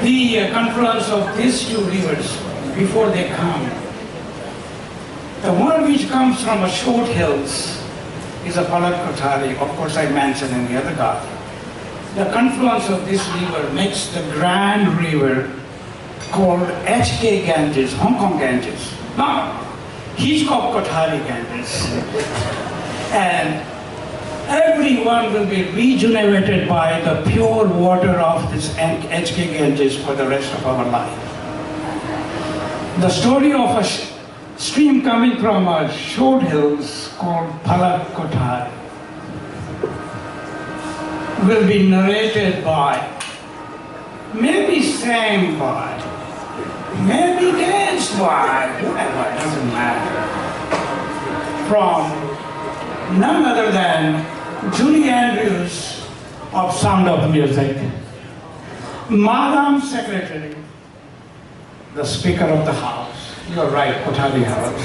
The confluence of these two rivers, before they come, the one which comes from a short hills is a PALAK Kothari. Of course, I mentioned in the other garden. The confluence of this river makes the grand river called HK Ganges, Hong Kong Ganges. No, Hitchcock Kothari Ganges. And everyone will be rejuvenated by the pure water of this HK Ganges for the rest of our life. The story of a stream coming from a short hills called PALAK Kothari will be narrated by, maybe sang by, maybe danced by, whoever, it doesn't matter, from none other than Julie Andrews of Sound of Music, Madam Secretary, the Speaker of the House, you're right, Kothari House,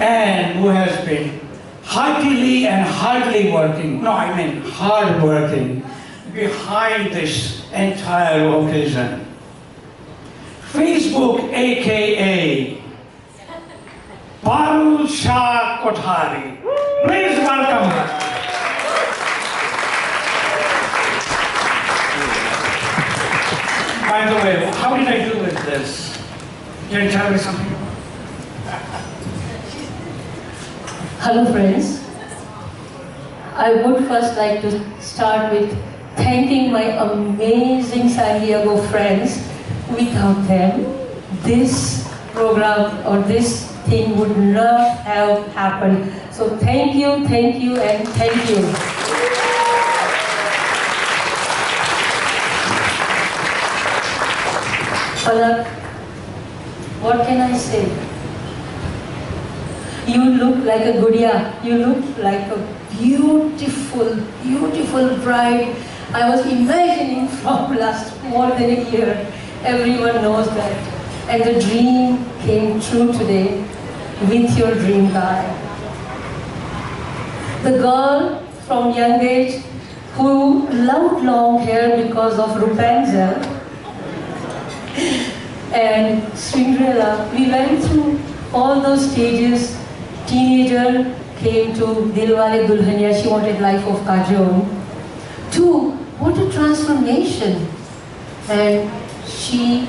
and who has been heartily and hardly working, hard working, behind this entire occasion. Facebook, aka Parul Shah Kothari. Please welcome her. By the way, how did I do with this? Can you tell me something? Hello friends. I would first like to start with thanking my amazing San Diego friends. Without them, this program or this thing would not have happened. So thank you, and thank you. Palak, what can I say? You look like a gudiya. You look like a beautiful, beautiful bride. I was imagining from last more than a year. Everyone knows that. And the dream came true today with your dream guy. The girl from young age who loved long hair because of Rapunzel and Cinderella. We went through all those stages. Teenager came to Dilwale Dulhania, she wanted life of Kajol. To what a transformation. And she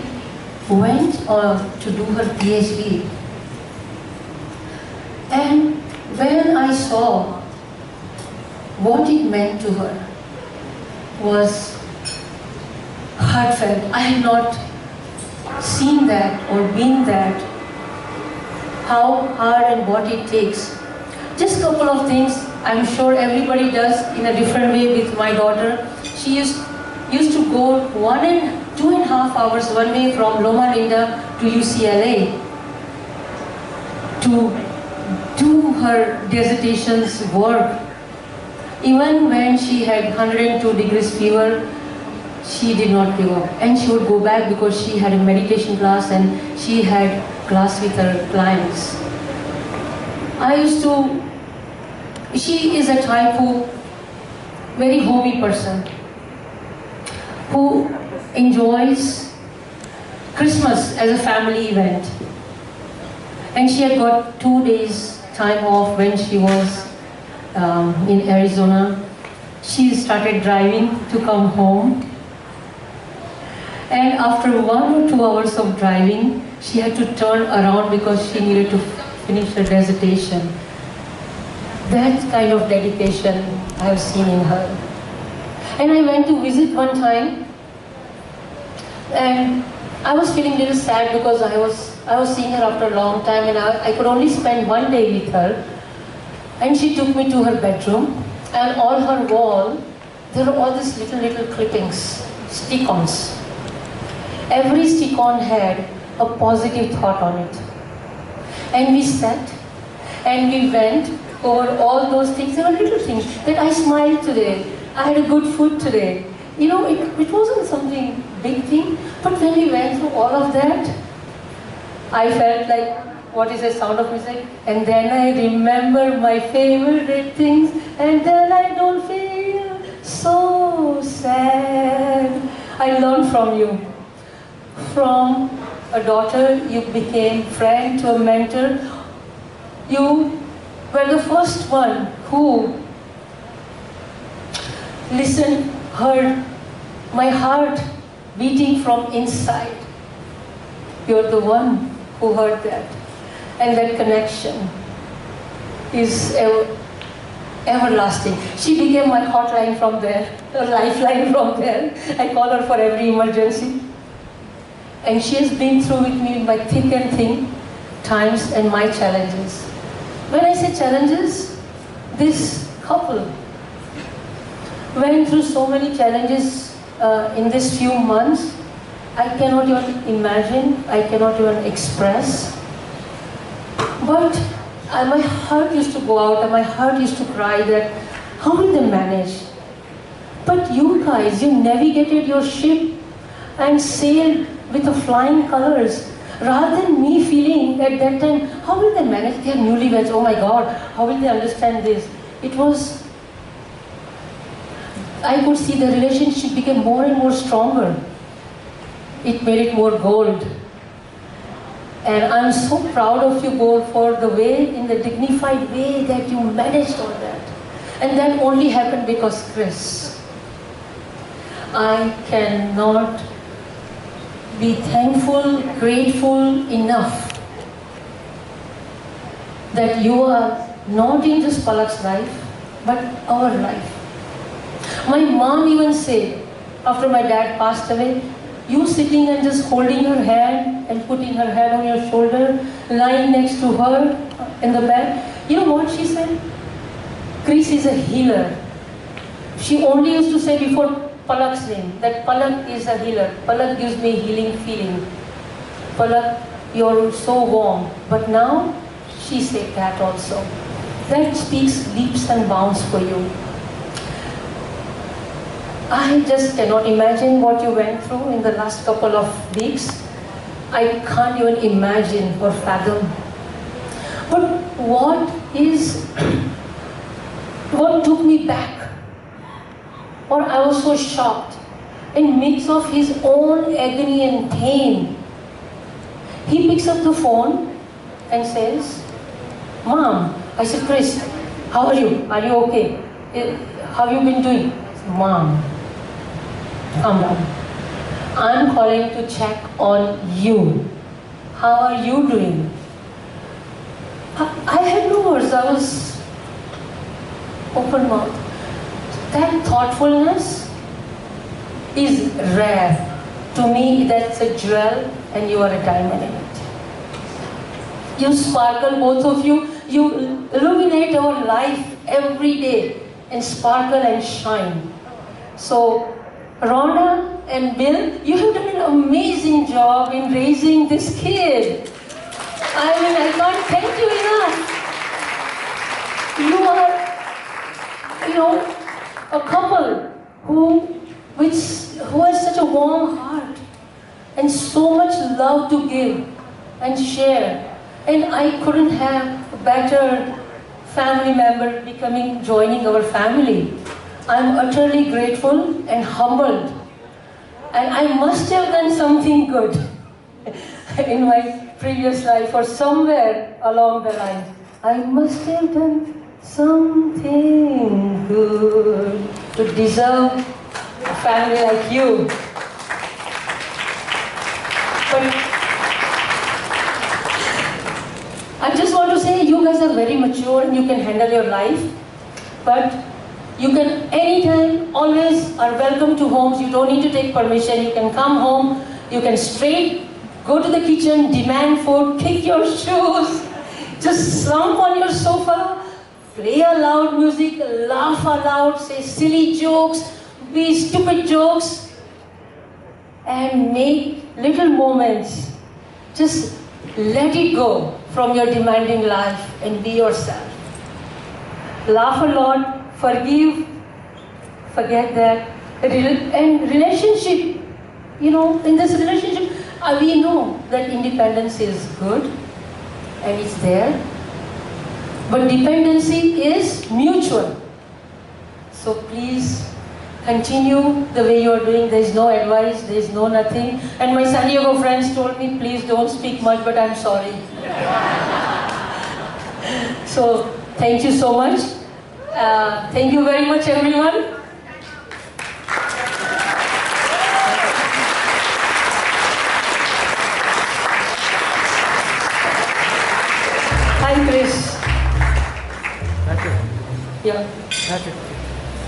went on to do her PhD. And when I saw what it meant to her was heartfelt. I had not seen that or been that, how hard and what it takes Just couple of things. I'm sure everybody does in a different way with my daughter. She used to go 2.5 hours one way from Loma Linda to UCLA to do her dissertation's work. Even when she had 102 degrees fever, she did not give up. And she would go back because she had a meditation class and she had class with her clients. She is a type who, very homey person, who enjoys Christmas as a family event. And she had got 2 days time off when she was in Arizona. She started driving to come home. And after 1 or 2 hours of driving, she had to turn around because she needed to finish her dissertation. That kind of dedication I have seen in her. And I went to visit one time, and I was feeling a little sad because I was seeing her after a long time, and I could only spend 1 day with her. And she took me to her bedroom, and on her wall, there were all these little clippings, stick-ons. Every stick-on had a positive thought on it. And we sat, and we went over all those things. There were little things that I smiled today, I had a good food today. You know, it wasn't something big thing, but when we went through all of that, I felt like, what is the sound of music? And then I remember my favorite things, and then I don't feel so sad. I learned from you. From a daughter, you became friend to a mentor. You were the first one who listened, heard my heart beating from inside. You're the one who heard that. And that connection is everlasting. She became my hotline from there, a lifeline from there. I call her for every emergency. And she has been through with me my thick and thin times and my challenges. When I say challenges, this couple went through so many challenges in these few months. I cannot even imagine, I cannot even express. But my heart used to go out and my heart used to cry that, how will they manage? But you guys, you navigated your ship and sailed with the flying colors. Rather than me feeling at that time, how will they manage? They are newlyweds, oh my God, how will they understand this? I could see the relationship became more and more stronger. It made it more gold. And I'm so proud of you, Gold, for the way, in the dignified way that you managed all that. And that only happened because KRIS. I cannot be thankful, grateful enough that you are not in just Palak's life, but our life. My mom even said, after my dad passed away, you sitting and just holding her hand and putting her hand on your shoulder, lying next to her in the bed. You know what she said? KRIS is a healer. She only used to say before Palak's name, that Palak is a healer. Palak gives me healing feeling. Palak, you're so warm. But now, she said that also. That speaks leaps and bounds for you. I just cannot imagine what you went through in the last couple of weeks. I can't even imagine or fathom. But what took me back? Or I was so shocked. In midst of his own agony and pain, he picks up the phone and says, Mom, I said, KRIS, how are you? Are you okay? How have you been doing? Mom, calm down. I'm calling to check on you. How are you doing? I had no words. I was open mouth. That thoughtfulness is rare. To me, that's a jewel and you are a diamond in it. You sparkle, both of you. You illuminate our life every day and sparkle and shine. So, Rhonda and Bill, you have done an amazing job in raising this kid. I mean, I can't thank you enough. You are, a couple who has such a warm heart and so much love to give and share. And I couldn't have a better family member joining our family. I'm utterly grateful and humbled. And I must have done something good in my previous life or somewhere along the line. I must have done something good to deserve a family like you. But I just want to say you guys are very mature and you can handle your life. But you can anytime, always are welcome to homes. You don't need to take permission. You can come home. You can straight go to the kitchen, demand food, kick your shoes, just slump on your sofa, play a loud music, laugh aloud, say silly jokes, be stupid jokes, and make little moments. Just let it go from your demanding life and be yourself. Laugh a lot, forgive, forget that. And relationship, in this relationship, we know that independence is good and it's there. But dependency is mutual. So please continue the way you are doing. There is no advice, there is no nothing. And my San Diego friends told me, please don't speak much, but I'm sorry. So thank you so much. Thank you very much, everyone. Hi, Chris. Yeah.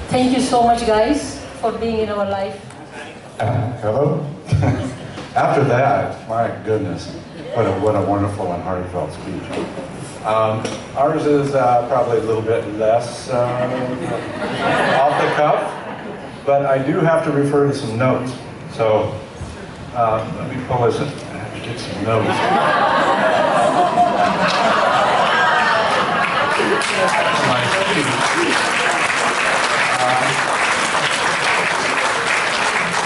Thank you so much, guys, for being in our life. Hello? After that, my goodness, what a wonderful and heartfelt speech. Ours is probably a little bit less off the cuff, but I do have to refer to some notes. So let me pull this in. I have to get some notes.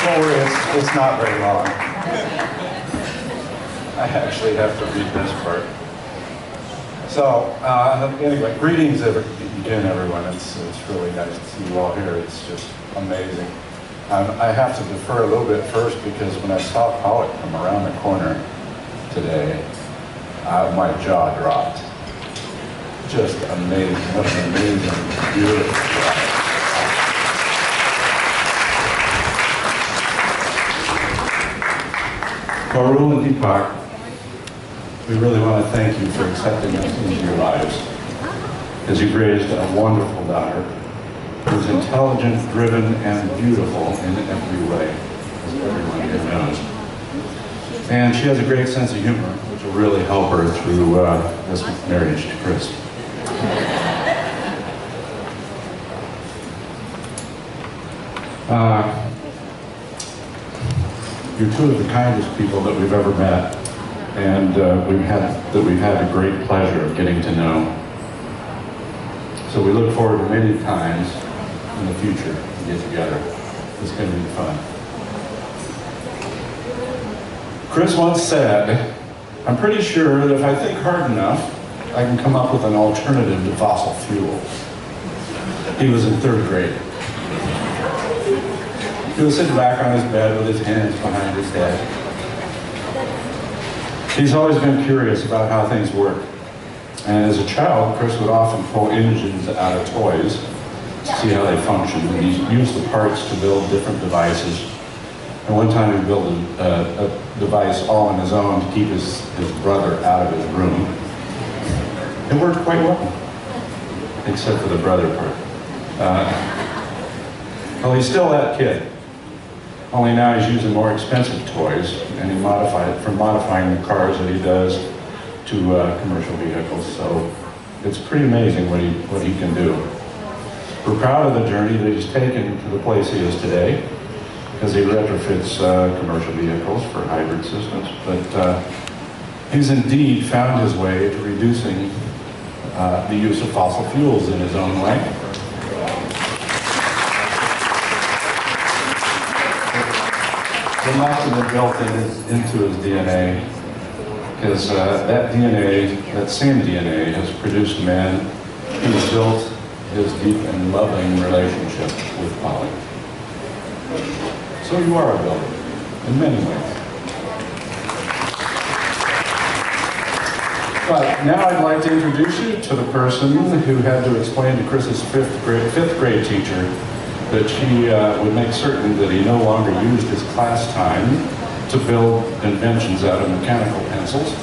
Don't worry, it's not very long. I actually have to read this part. So, anyway, greetings again, everyone. It's really nice to see you all here. It's just amazing. I have to defer a little bit first because when I saw PALAK come around the corner today, my jaw dropped. Just amazing. What an amazing, beautiful job. Karul and Deepak, we really want to thank you for accepting us into your lives, as you've raised a wonderful daughter who's intelligent, driven, and beautiful in every way, as everyone here knows. And she has a great sense of humor, which will really help her through this marriage to KRIS. You're two of the kindest people that we've ever met, and we've had a great pleasure of getting to know. So we look forward to many times in the future to get together. It's going to be fun. KRIS once said, "I'm pretty sure that if I think hard enough, I can come up with an alternative to fossil fuels." He was in 3rd grade. He was sitting back on his bed with his hands behind his head. He's always been curious about how things work. And as a child, KRIS would often pull engines out of toys to see how they function. And he used the parts to build different devices. And one time he built a device all on his own to keep his brother out of his room. It worked quite well, except for the brother part. Well, he's still that kid. Only now he's using more expensive toys, and he modified it from modifying the cars that he does to commercial vehicles. So It's pretty amazing what he can do. We're proud of the journey that he's taken to the place he is today, as he retrofits commercial vehicles for hybrid systems. But he's indeed found his way to reducing the use of fossil fuels in his own way. The lesson is built into his DNA, because that same DNA has produced a man who's built his deep and loving relationship with PALAK. So you are a builder, in many ways. But now I'd like to introduce you to the person who had to explain to Chris's fifth grade teacher that she would make certain that he no longer used his class time to build inventions out of mechanical pencils.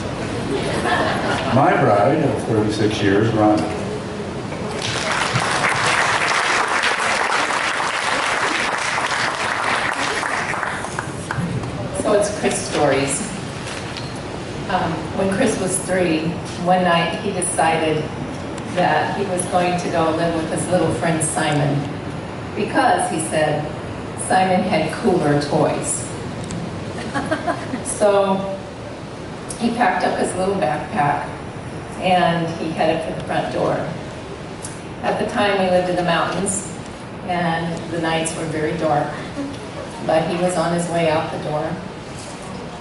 My bride of 36 years, Rhonda. So it's Kris stories. When Kris was 3, one night he decided that he was going to go live with his little friend Simon, because he said Simon had cooler toys. So he packed up his little backpack and he headed for the front door. At the time we lived in the mountains and the nights were very dark, but he was on his way out the door.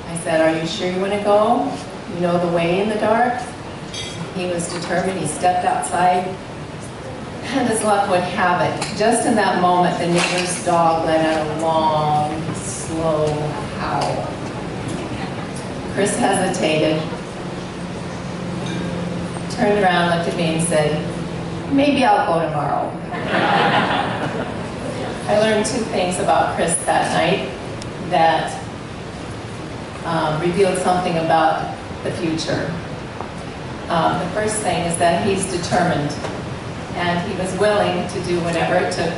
I said, "Are you sure you want to go? You know the way in the dark?" He was determined. He stepped outside, and as luck would have it, just in that moment, the neighbor's dog let out a long, slow howl. Kris hesitated, turned around, looked at me, and said, "Maybe I'll go tomorrow." I learned 2 things about Kris that night that revealed something about the future. The first thing is that he's determined, and he was willing to do whatever it took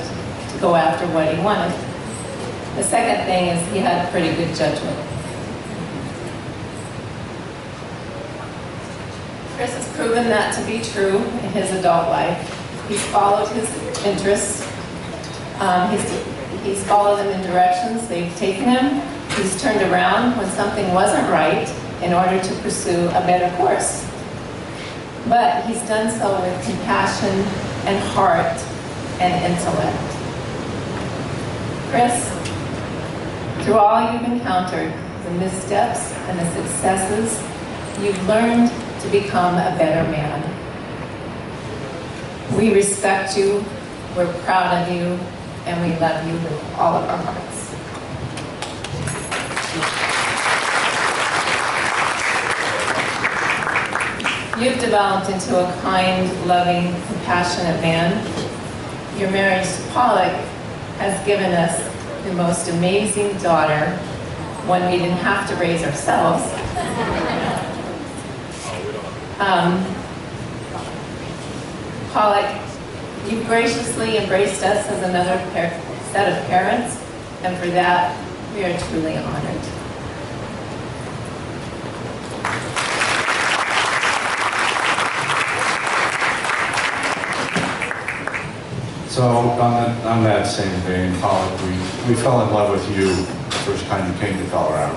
to go after what he wanted. The second thing is he had pretty good judgment. Kris has proven that to be true in his adult life. He's followed his interests. He's followed them in directions they've taken him. He's turned around when something wasn't right in order to pursue a better course. But he's done so with compassion and heart and intellect. Kris, through all you've encountered, the missteps and the successes, you've learned to become a better man. We respect you, we're proud of you, and we love you with all of our hearts. You've developed into a kind, loving, compassionate man. Your marriage to PALAK has given us the most amazing daughter, one we didn't have to raise ourselves. PALAK, you've graciously embraced us as another set of parents, and for that, we are truly honored. So on that same vein, PALAK, we fell in love with you the first time you came to Colorado,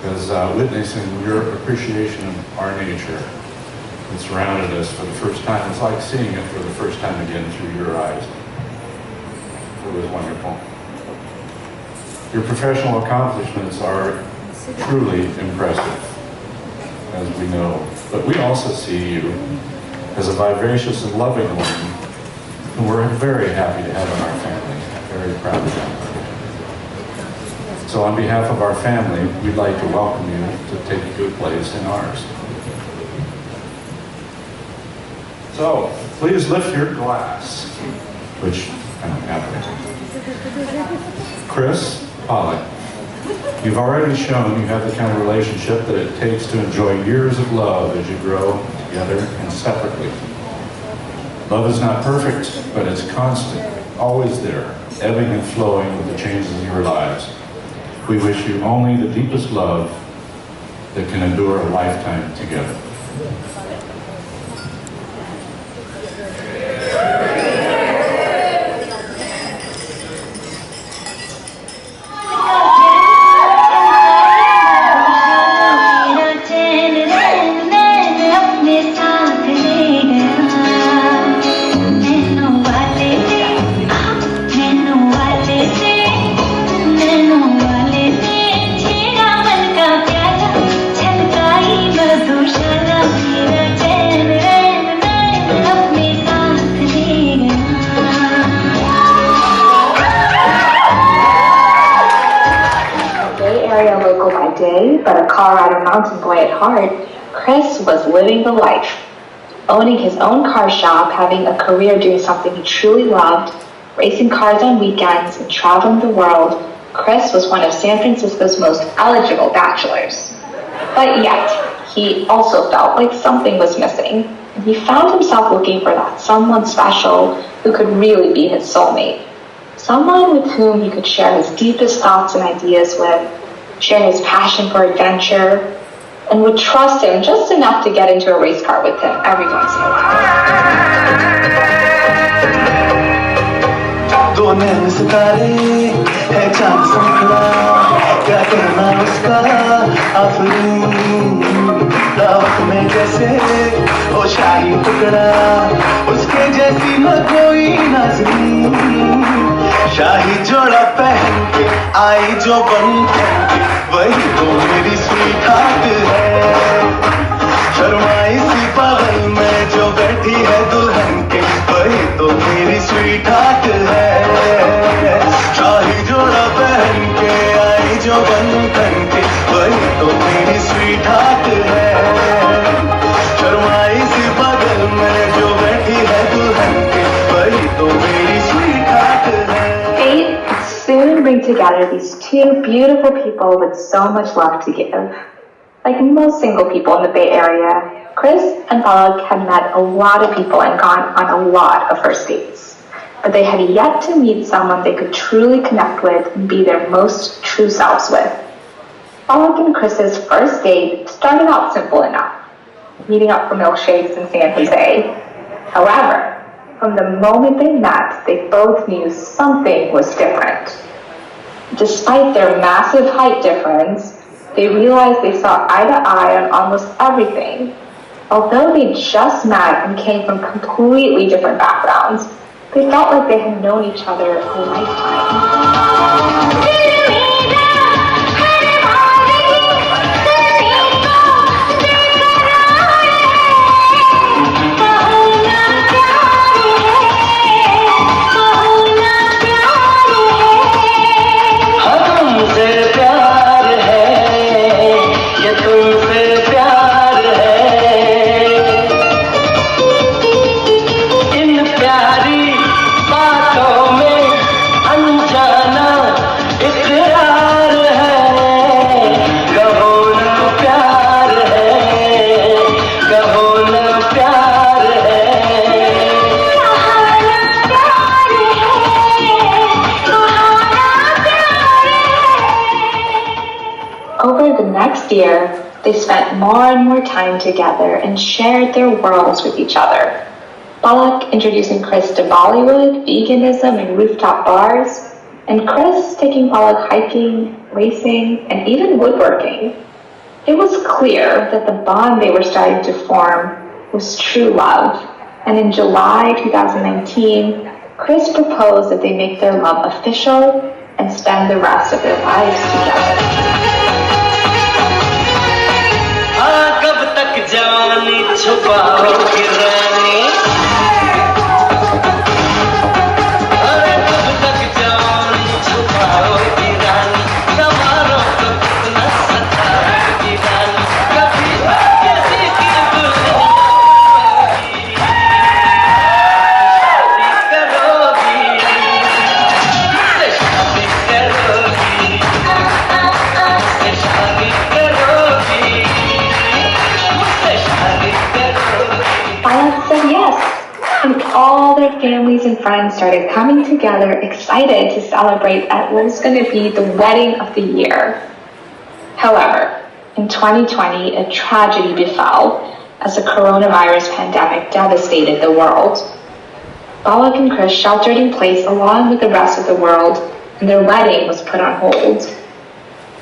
because witnessing your appreciation of our nature that surrounded us for the first time, it's like seeing it for the first time again through your eyes. It was wonderful. Your professional accomplishments are truly impressive, as we know, but we also see you as a vivacious and loving woman who we're very happy to have in our family, very proud of you. So on behalf of our family, we'd like to welcome you to take a good place in ours. So please lift your glass, which I don't have right. Kris, PALAK, you've already shown you have the kind of relationship that it takes to enjoy years of love as you grow together and separately. Love is not perfect, but it's constant, always there, ebbing and flowing with the changes in your lives. We wish you only the deepest love that can endure a lifetime together. say, but a Colorado mountain boy at heart, Kris was living the life. Owning his own car shop, having a career doing something he truly loved, racing cars on weekends, and traveling the world, Kris was one of San Francisco's most eligible bachelors. But yet, he also felt like something was missing, and he found himself looking for that someone special who could really be his soulmate. Someone with whom he could share his deepest thoughts and ideas with, share his passion for adventure, and would trust him just enough to get into a race car with him every once in a while. दो नैन सितारे है चांद सा मुखड़ा क्या कहना उसका आफरीन दावत में जैसे वो शाही टुकड़ा उसके जैसी न कोई नाज़नीन शाही जोड़ा पहन के आई जो बन के वही तो मेरी स्वीट हार्ट है शर्माई सी पागल में जो बैठी है दुल्हन के वही तो मेरी स्वीट हार्ट है शाही जोड़ा पहन के आई जो बन के वही तो मेरी स्वीट हार्ट है शर्माई सी पागल में जो बैठी है दुल्हन के वही तो मेरी स्वीट हार्ट है. Fate would soon bring together these two beautiful people with so much love to give. Like most single people in the Bay Area, Kris and PALAK had met a lot of people and gone on a lot of first dates. But they had yet to meet someone they could truly connect with and be their most true selves with. PALAK and Kris's first date started out simple enough, meeting up for milkshakes in San Jose. However, from the moment they met, they both knew something was different. Despite their massive height difference, they realized they saw eye to eye on almost everything. Although they just met and came from completely different backgrounds, they felt like they had known each other a lifetime. Next year, they spent more and more time together and shared their worlds with each other. PALAK introducing Kris to Bollywood, veganism, and rooftop bars, and Kris taking PALAK hiking, racing, and even woodworking. It was clear that the bond they were starting to form was true love, and in July 2019, Kris proposed that they make their love official and spend the rest of their lives together. कब तक जवानी छुपाओगी रानी अरे कब तक जवानी छुपाओगी रानी सवारों को कितना सताओगी रानी कभी किसी की दुल्हन करोगी मुझसे शादी करोगी मुझसे शादी करोगी PALAK said yes, and all their families and friends started coming together excited to celebrate at what was going to be the wedding of the year. However, in 2020, a tragedy befell as the coronavirus pandemic devastated the world. PALAK and Kris sheltered in place along with the rest of the world, and their wedding was put on hold.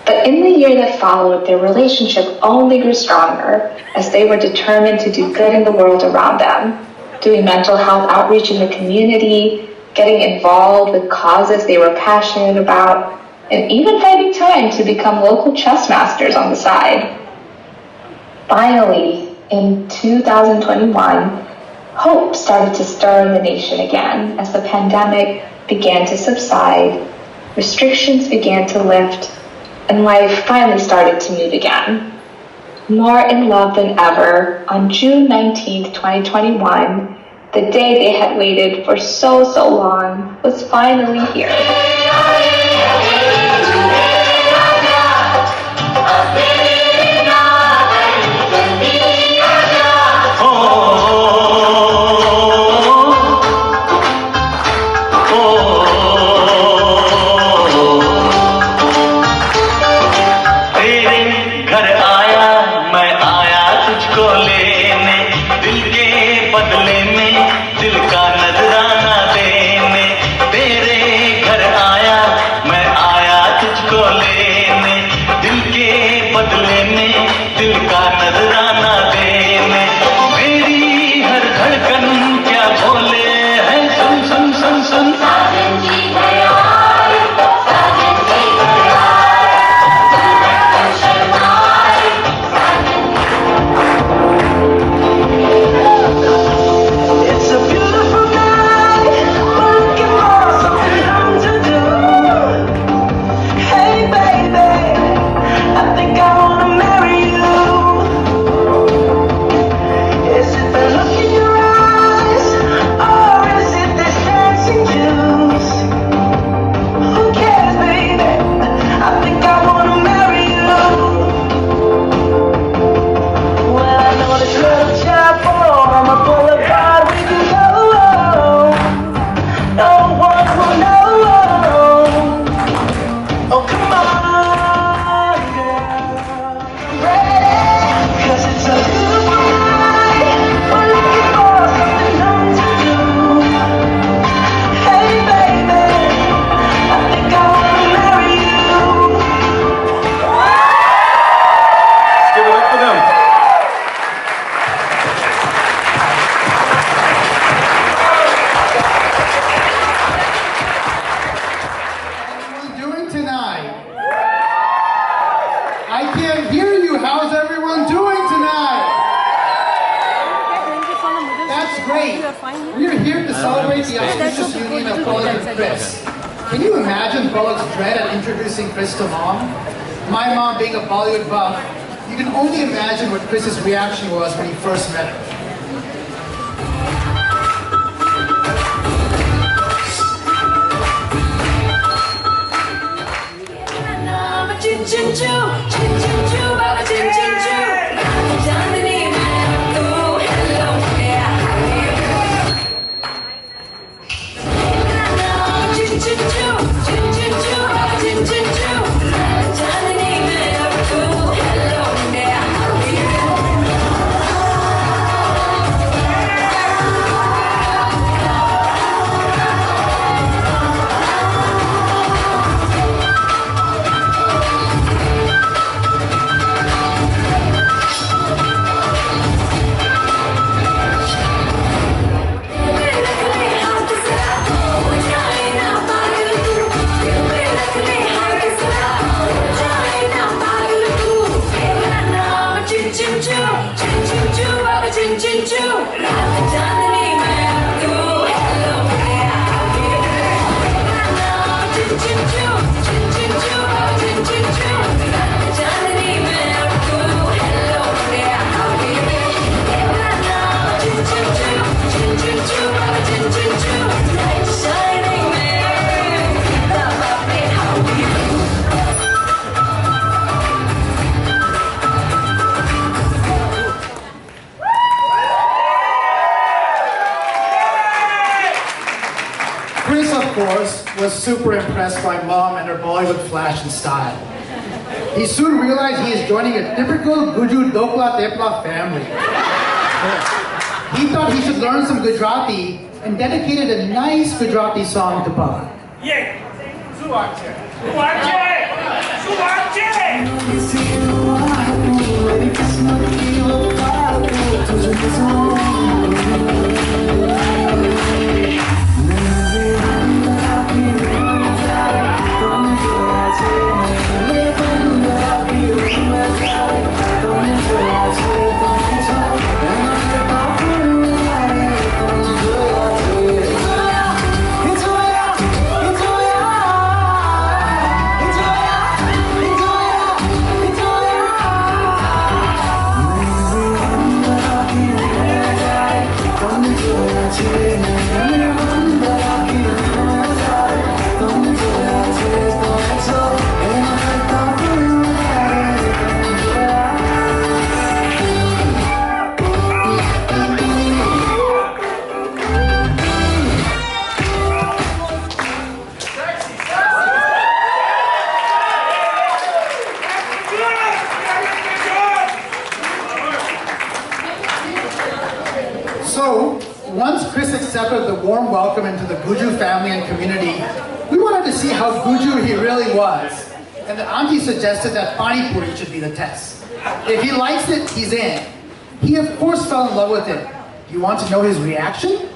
But in the year that followed, their relationship only grew stronger as they were determined to do good in the world around them, doing mental health outreach in the community, getting involved with causes they were passionate about, and even finding time to become local chess masters on the side. Finally, in 2021, hope started to stir in the nation again as the pandemic began to subside, restrictions began to lift, and life finally started to move again. More in love than ever, on June 19th, 2021, the day they had waited for so long was finally here. We're here to celebrate the auspicious union of PALAK and KRIS. Can you imagine PALAK's dread at introducing KRIS to Mom? My mom being a Bollywood buff, you can only imagine what KRIS's reaction was when he first met her. KRIS, of course, was super impressed by Mom and her Bollywood flash and style. He soon realized he is joining a typical Guju Dokla Tepla family. He thought he should learn some Gujarati and dedicated a nice Gujarati song to PALAK. Yeah. Suvache. accepted the warm welcome into the Guju family and community, we wanted to see how Guju he really was. And the auntie suggested that Pani Puri should be the test. If he likes it, he's in. He of course fell in love with it. You want to know his reaction?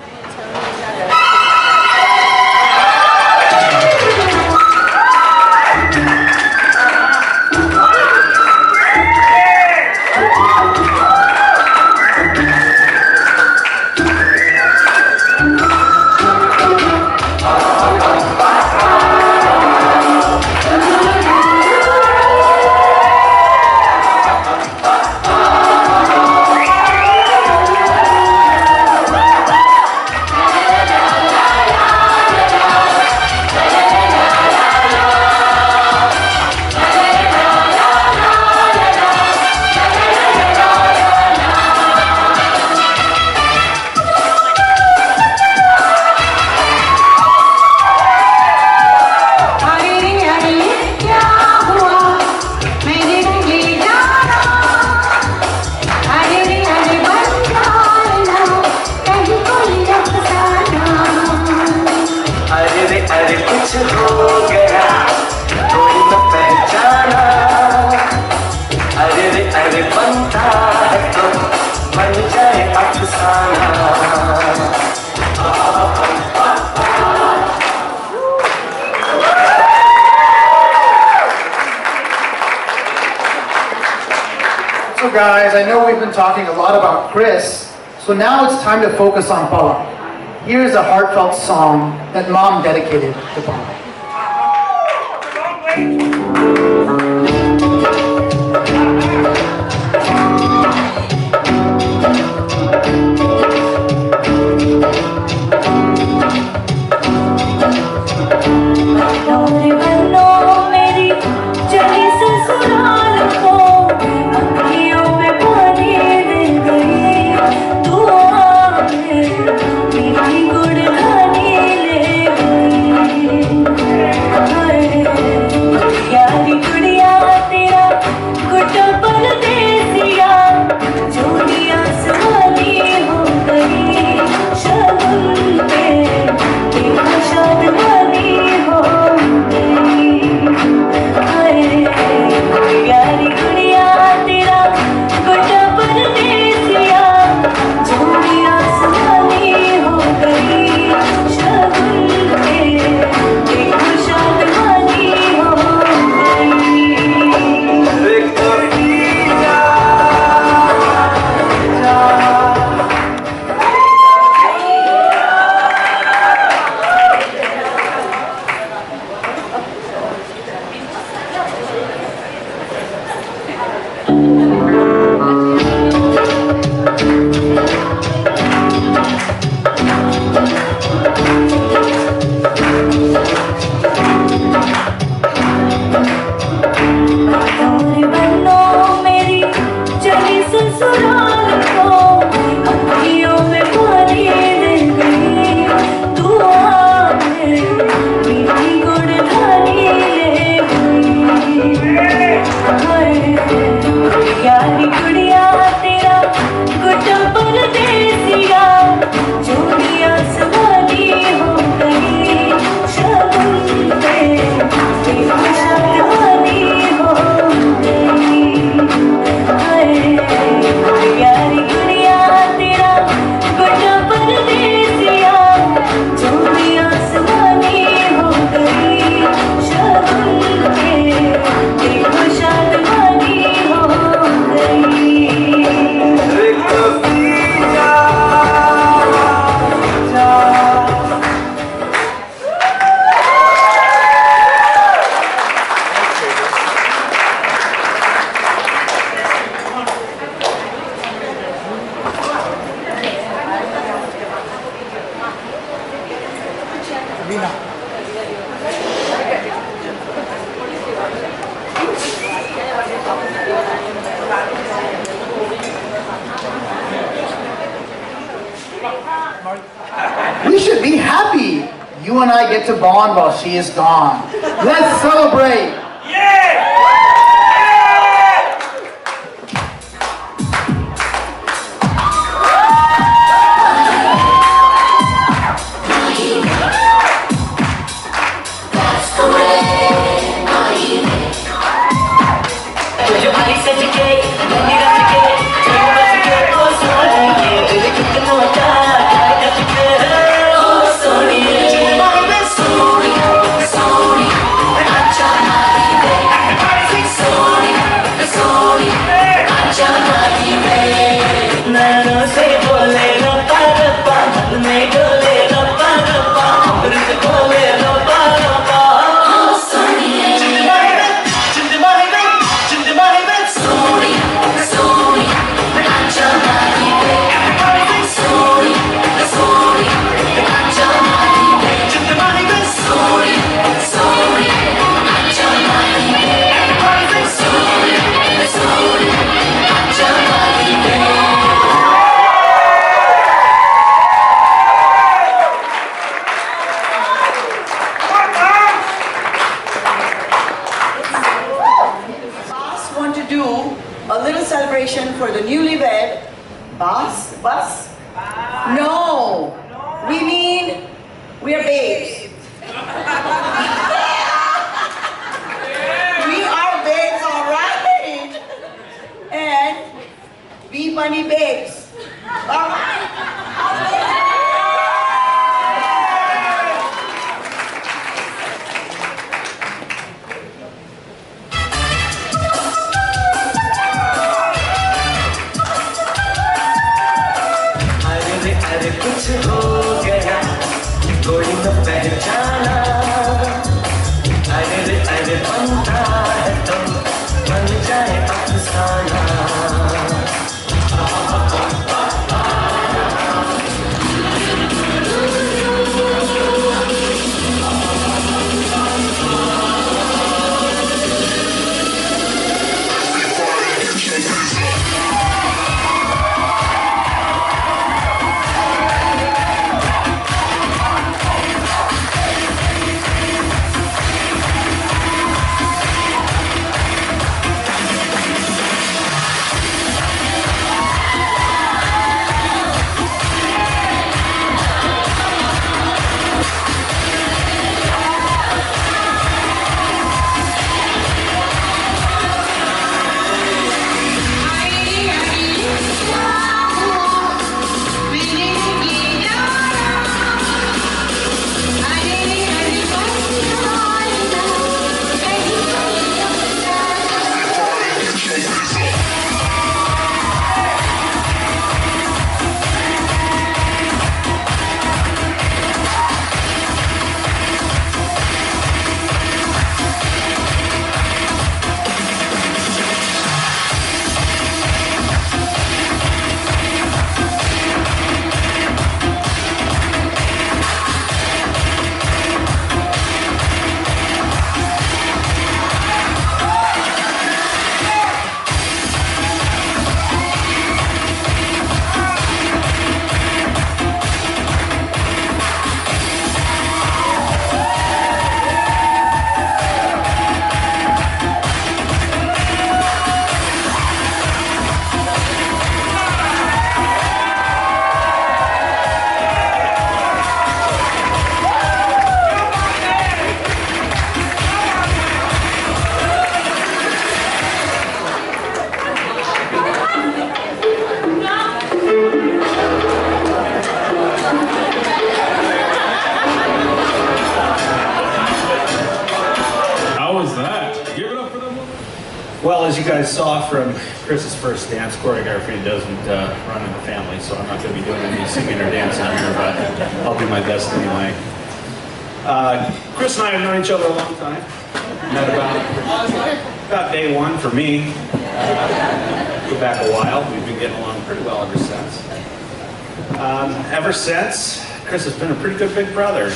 So guys, I know we've been talking a lot about KRIS, so now it's time to focus on PALAK. Here's a heartfelt song that Mom dedicated to PALAK. We should be happy. You and I get to bond while she is gone. Let's celebrate. celebration for the newlywed bus? No, we mean we are babes. We are babes, all right, and be bunny babes, all right. अरे कुछ हो गया कोई तो पहचाना अरे बनता है तो बन जाए अफसाना Well, as you guys saw from Chris's first dance choreography, doesn't run in the family, so I'm not going to be doing any singing or dancing here, but I'll do my best anyway. Chris and I have known each other a long time. Met about day one for me. Go back a while. We've been getting along pretty well ever since. Chris has been a pretty good big brother.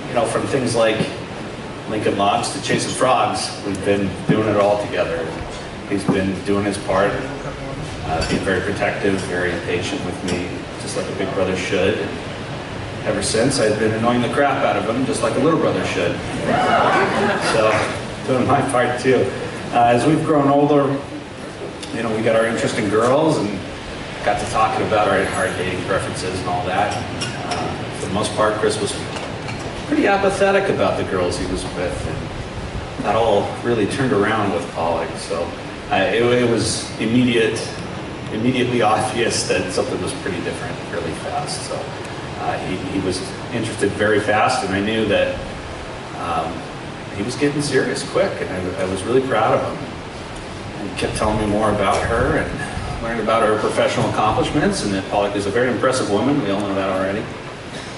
You know, from things like Lincoln Logs to chasing frogs, we've been doing it all together. He's been doing his part, being very protective, very patient with me, just like a big brother should. Ever since, I've been annoying the crap out of him, just like a little brother should. So, doing my part too. As we've grown older, you know, we got our interest in girls and got to talking about our dating preferences and all that. For the most part, Chris was pretty apathetic about the girls he was with, and that all really turned around with PALAK. So it was immediately obvious that something was pretty different really fast. So he was interested very fast, and I knew that he was getting serious quick, and I was really proud of him. And he kept telling me more about her and learned about her professional accomplishments, and that PALAK is a very impressive woman. We all know that already.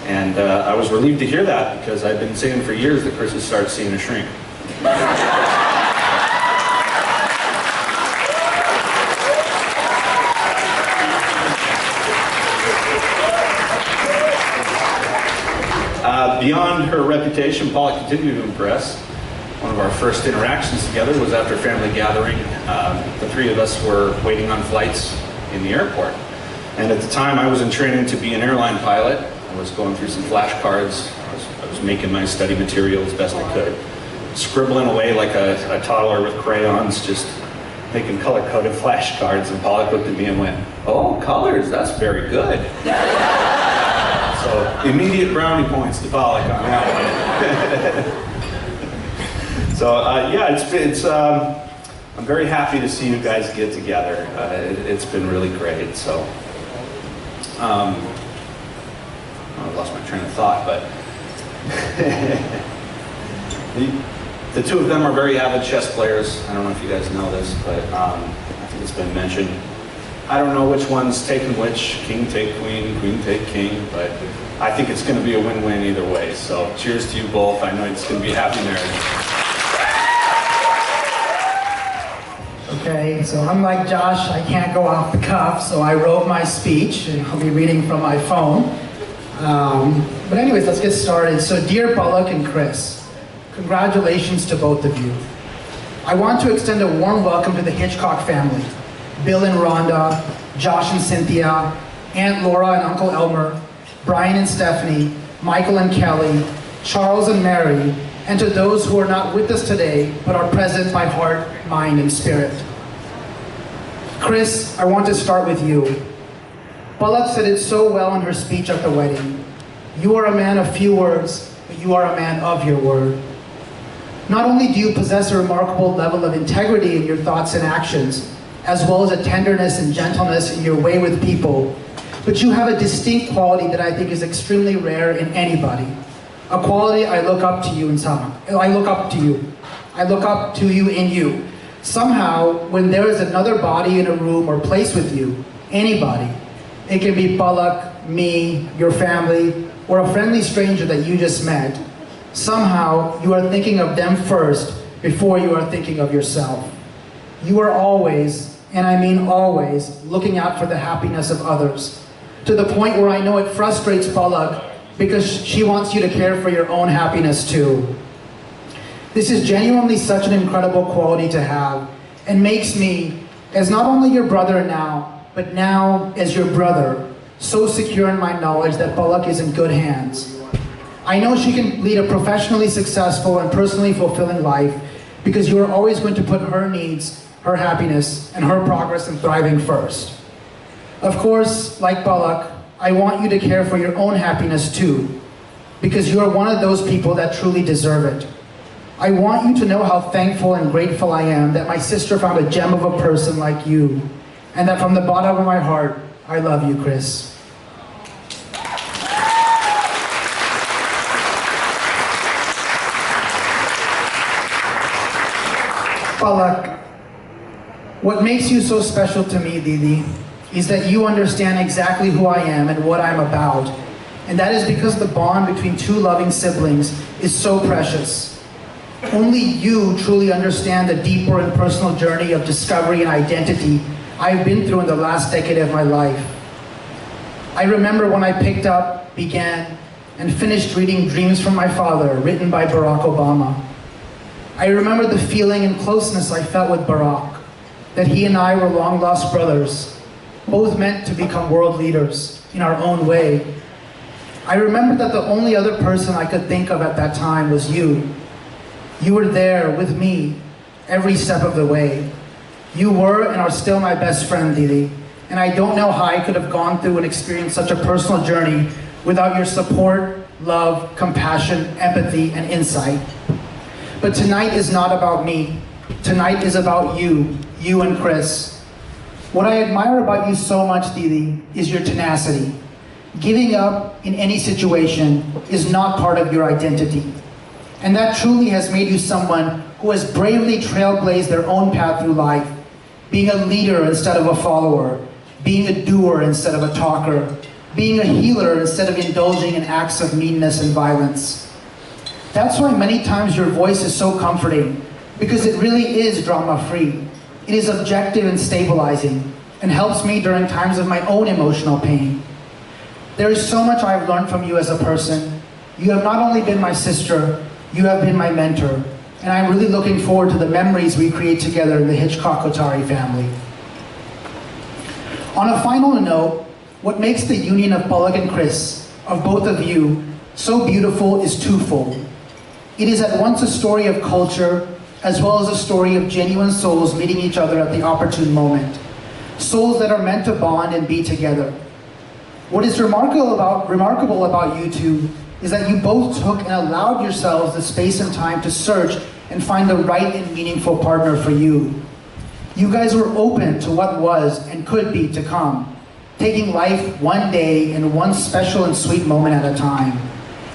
And I was relieved to hear that, because I've been saying for years that Chris would start seeing a shrink. Beyond her reputation, PALAK continued to impress. One of our first interactions together was after a family gathering. The three of us were waiting on flights in the airport. And at the time, I was in training to be an airline pilot. I was going through some flashcards. I was making my study material as best I could, scribbling away like a toddler with crayons, just making color-coded flashcards, and Pollock looked at me and went, "Oh, colors, that's very good." So immediate brownie points to Pollock on that one. So yeah, I'm very happy to see you guys get together. It's been really great. So I lost my train of thought, but the two of them are very avid chess players. I don't know if you guys know this, but I think it's been mentioned. I don't know which one's taking which, king take queen, queen take king, but I think it's going to be a win-win either way. So cheers to you both. I know it's going to be a happy marriage. Okay, so unlike Josh, I can't go off the cuff, so I wrote my speech, and I'll be reading from my phone. But anyways, let's get started. So dear Palak and Kris, congratulations to both of you. I want to extend a warm welcome to the Hitchcock family, Bill and Rhonda, Josh and Cynthia, Aunt Laura and Uncle Elmer, Brian and Stephanie, Michael and Kelly, Charles and Mary, and to those who are not with us today, but are present by heart, mind, and spirit. Kris, I want to start with you. Palak said it so well in her speech at the wedding. You are a man of few words, but you are a man of your word. Not only do you possess a remarkable level of integrity in your thoughts and actions, as well as a tenderness and gentleness in your way with people, but you have a distinct quality that I think is extremely rare in anybody. A quality I look up to you in some. I look up to you. I look up to you in you. Somehow, when there is another body in a room or place with you, anybody, it can be Palak, me, your family, or a friendly stranger that you just met, somehow you are thinking of them first before you are thinking of yourself. You are always, and I mean always, looking out for the happiness of others, to the point where I know it frustrates Palak because she wants you to care for your own happiness too. This is genuinely such an incredible quality to have, and makes me, as not only your brother now, but now as your brother, so secure in my knowledge that Palak is in good hands. I know she can lead a professionally successful and personally fulfilling life because you are always going to put her needs, her happiness, and her progress and thriving first. Of course, like Palak, I want you to care for your own happiness too, because you are one of those people that truly deserve it. I want you to know how thankful and grateful I am that my sister found a gem of a person like you, and that from the bottom of my heart, I love you, Kris. Palak, what makes you so special to me, Didi, is that you understand exactly who I am and what I'm about. And that is because the bond between two loving siblings is so precious. Only you truly understand the deeper and personal journey of discovery and identity I've been through in the last decade of my life. I remember when I picked up, began, and finished reading Dreams from My Father, written by Barack Obama. I remember the feeling and closeness I felt with Barack, that he and I were long-lost brothers, both meant to become world leaders in our own way. I remember that the only other person I could think of at that time was you. You were there with me every step of the way. You were and are still my best friend, Didi, and I don't know how I could have gone through and experienced such a personal journey without your support, love, compassion, empathy, and insight. But tonight is not about me. Tonight is about you and Kris. What I admire about you so much, Didi, is your tenacity. Giving up in any situation is not part of your identity. And that truly has made you someone who has bravely trailblazed their own path through life, being a leader instead of a follower, being a doer instead of a talker, being a healer instead of indulging in acts of meanness and violence. That's why many times your voice is so comforting, because it really is drama-free. It is objective and stabilizing, and helps me during times of my own emotional pain. There is so much I have learned from you as a person. You have not only been my sister, you have been my mentor, and I'm really looking forward to the memories we create together in the Hitchcock-Kotari family. On a final note, what makes the union of Palak and Kris, of both of you, so beautiful is twofold. It is at once a story of culture, as well as a story of genuine souls meeting each other at the opportune moment. Souls that are meant to bond and be together. What is remarkable about you two is that you both took and allowed yourselves the space and time to search and find the right and meaningful partner for you. You guys were open to what was and could be to come, taking life one day and one special and sweet moment at a time.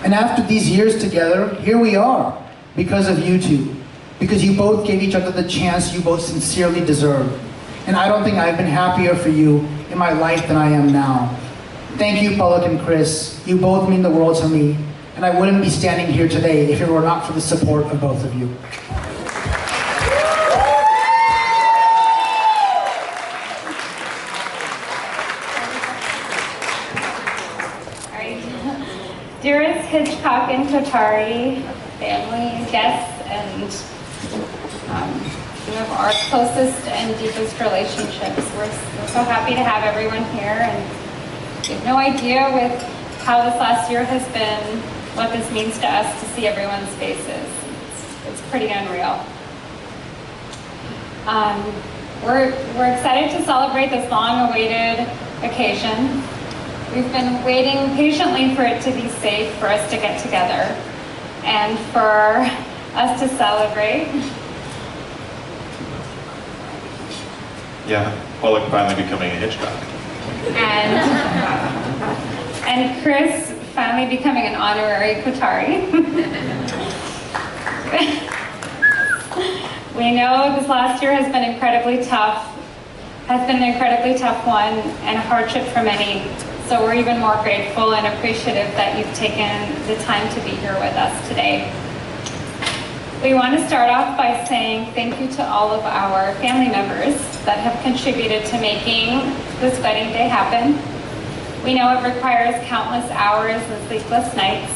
And after these years together, here we are, because of you two, because you both gave each other the chance you both sincerely deserve. And I don't think I've been happier for you in my life than I am now. Thank you, PALAK and KRIS. You both mean the world to me, and I wouldn't be standing here today if it were not for the support of both of you. Dearest Hitchcock and Kotari family, guests, and some of our closest and deepest relationships. We're so happy to have everyone here, and we have no idea with how this last year has been, what this means to us to see everyone's faces. It's pretty unreal. We're excited to celebrate this long-awaited occasion. We've been waiting patiently for it to be safe for us to get together and for us to celebrate. Yeah, PALAK finally becoming a Hitchcock. And KRIS finally becoming an honorary Kotari. We know this last year has been an incredibly tough one and a hardship for many. So we're even more grateful and appreciative that you've taken the time to be here with us today. We want to start off by saying thank you to all of our family members that have contributed to making this wedding day happen. We know it requires countless hours and sleepless nights.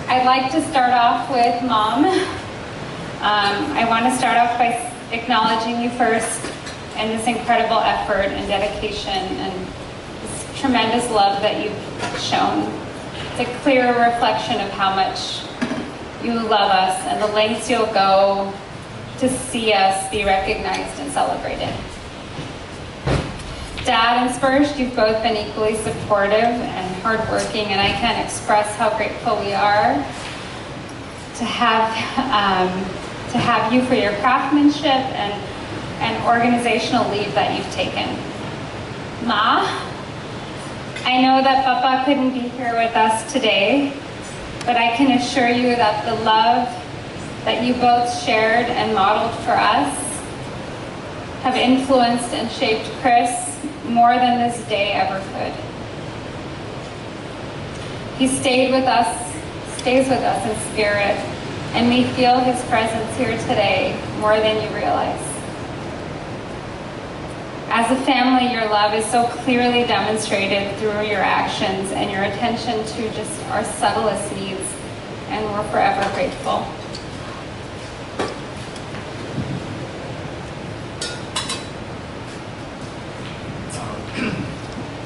I'd like to start off with Mom. I want to start off by acknowledging you first and this incredible effort and dedication and this tremendous love that you've shown. It's a clear reflection of how much you love us and the lengths you'll go to see us be recognized and celebrated. Dad and Spurge, you've both been equally supportive and hardworking, and I can't express how grateful we are to have you for your craftsmanship and organizational leave that you've taken. Ma, I know that Papa couldn't be here with us today, but I can assure you that the love that you both shared and modeled for us have influenced and shaped KRIS more than this day ever could. He stays with us in spirit, and we feel his presence here today more than you realize. As a family, your love is so clearly demonstrated through your actions and your attention to just our subtlest needs, and we're forever grateful.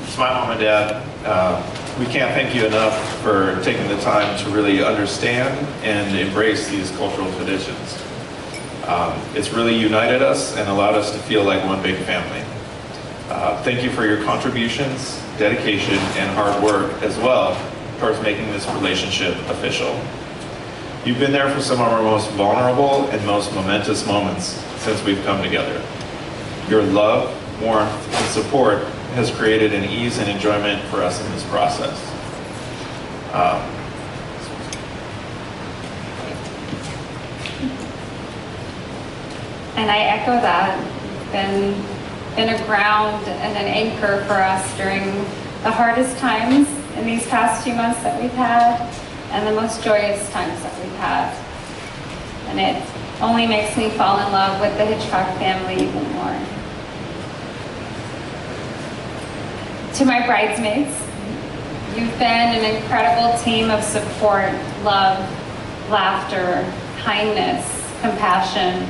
It's my mom and dad. We can't thank you enough for taking the time to really understand and embrace these cultural traditions. It's really united us and allowed us to feel like one big family. Thank you for your contributions, dedication, and hard work as well towards making this relationship official. You've been there for some of our most vulnerable and most momentous moments since we've come together. Your love, warmth, and support has created an ease and enjoyment for us in this process. And I echo that. Been a ground and an anchor for us during the hardest times in these past few months that we've had, and the most joyous times that we've had. And it only makes me fall in love with the Hitchcock family even more. To my bridesmaids, you've been an incredible team of support, love, laughter, kindness, compassion,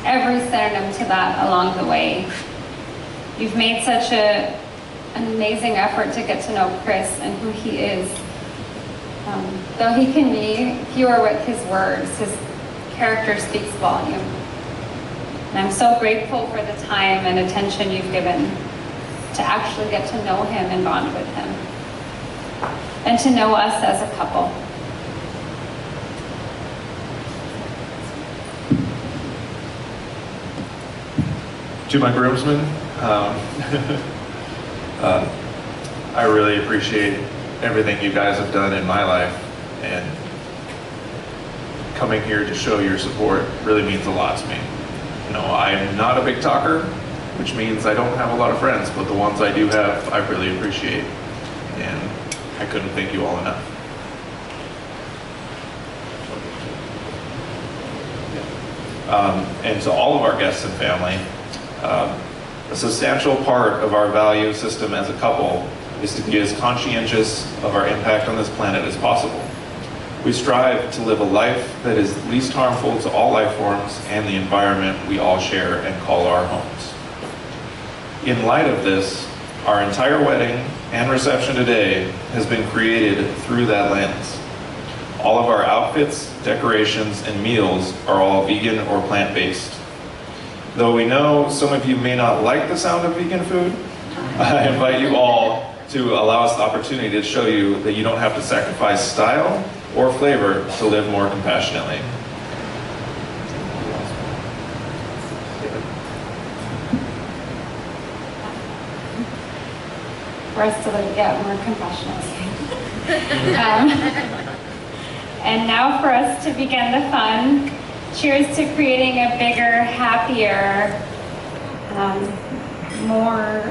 every synonym to that along the way. You've made such an amazing effort to get to know KRIS and who he is. Though he can be fewer with his words, his character speaks volume. And I'm so grateful for the time and attention you've given to actually get to know him and bond with him, and to know us as a couple. To my groomsmen, I really appreciate everything you guys have done in my life, and coming here to show your support really means a lot to me. You know, I'm not a big talker, which means I don't have a lot of friends, but the ones I do have, I really appreciate, and I couldn't thank you all enough. And to all of our guests and family, a substantial part of our value system as a couple is to be as conscientious of our impact on this planet as possible. We strive to live a life that is least harmful to all life forms and the environment we all share and call our homes. In light of this, our entire wedding and reception today has been created through that lens. All of our outfits, decorations, and meals are all vegan or plant-based. Though we know some of you may not like the sound of vegan food, I invite you all to allow us the opportunity to show you that you don't have to sacrifice style or flavor to live more compassionately. For us to live, yeah, more compassionately. And now for us to begin the fun. Cheers to creating a bigger, happier, more,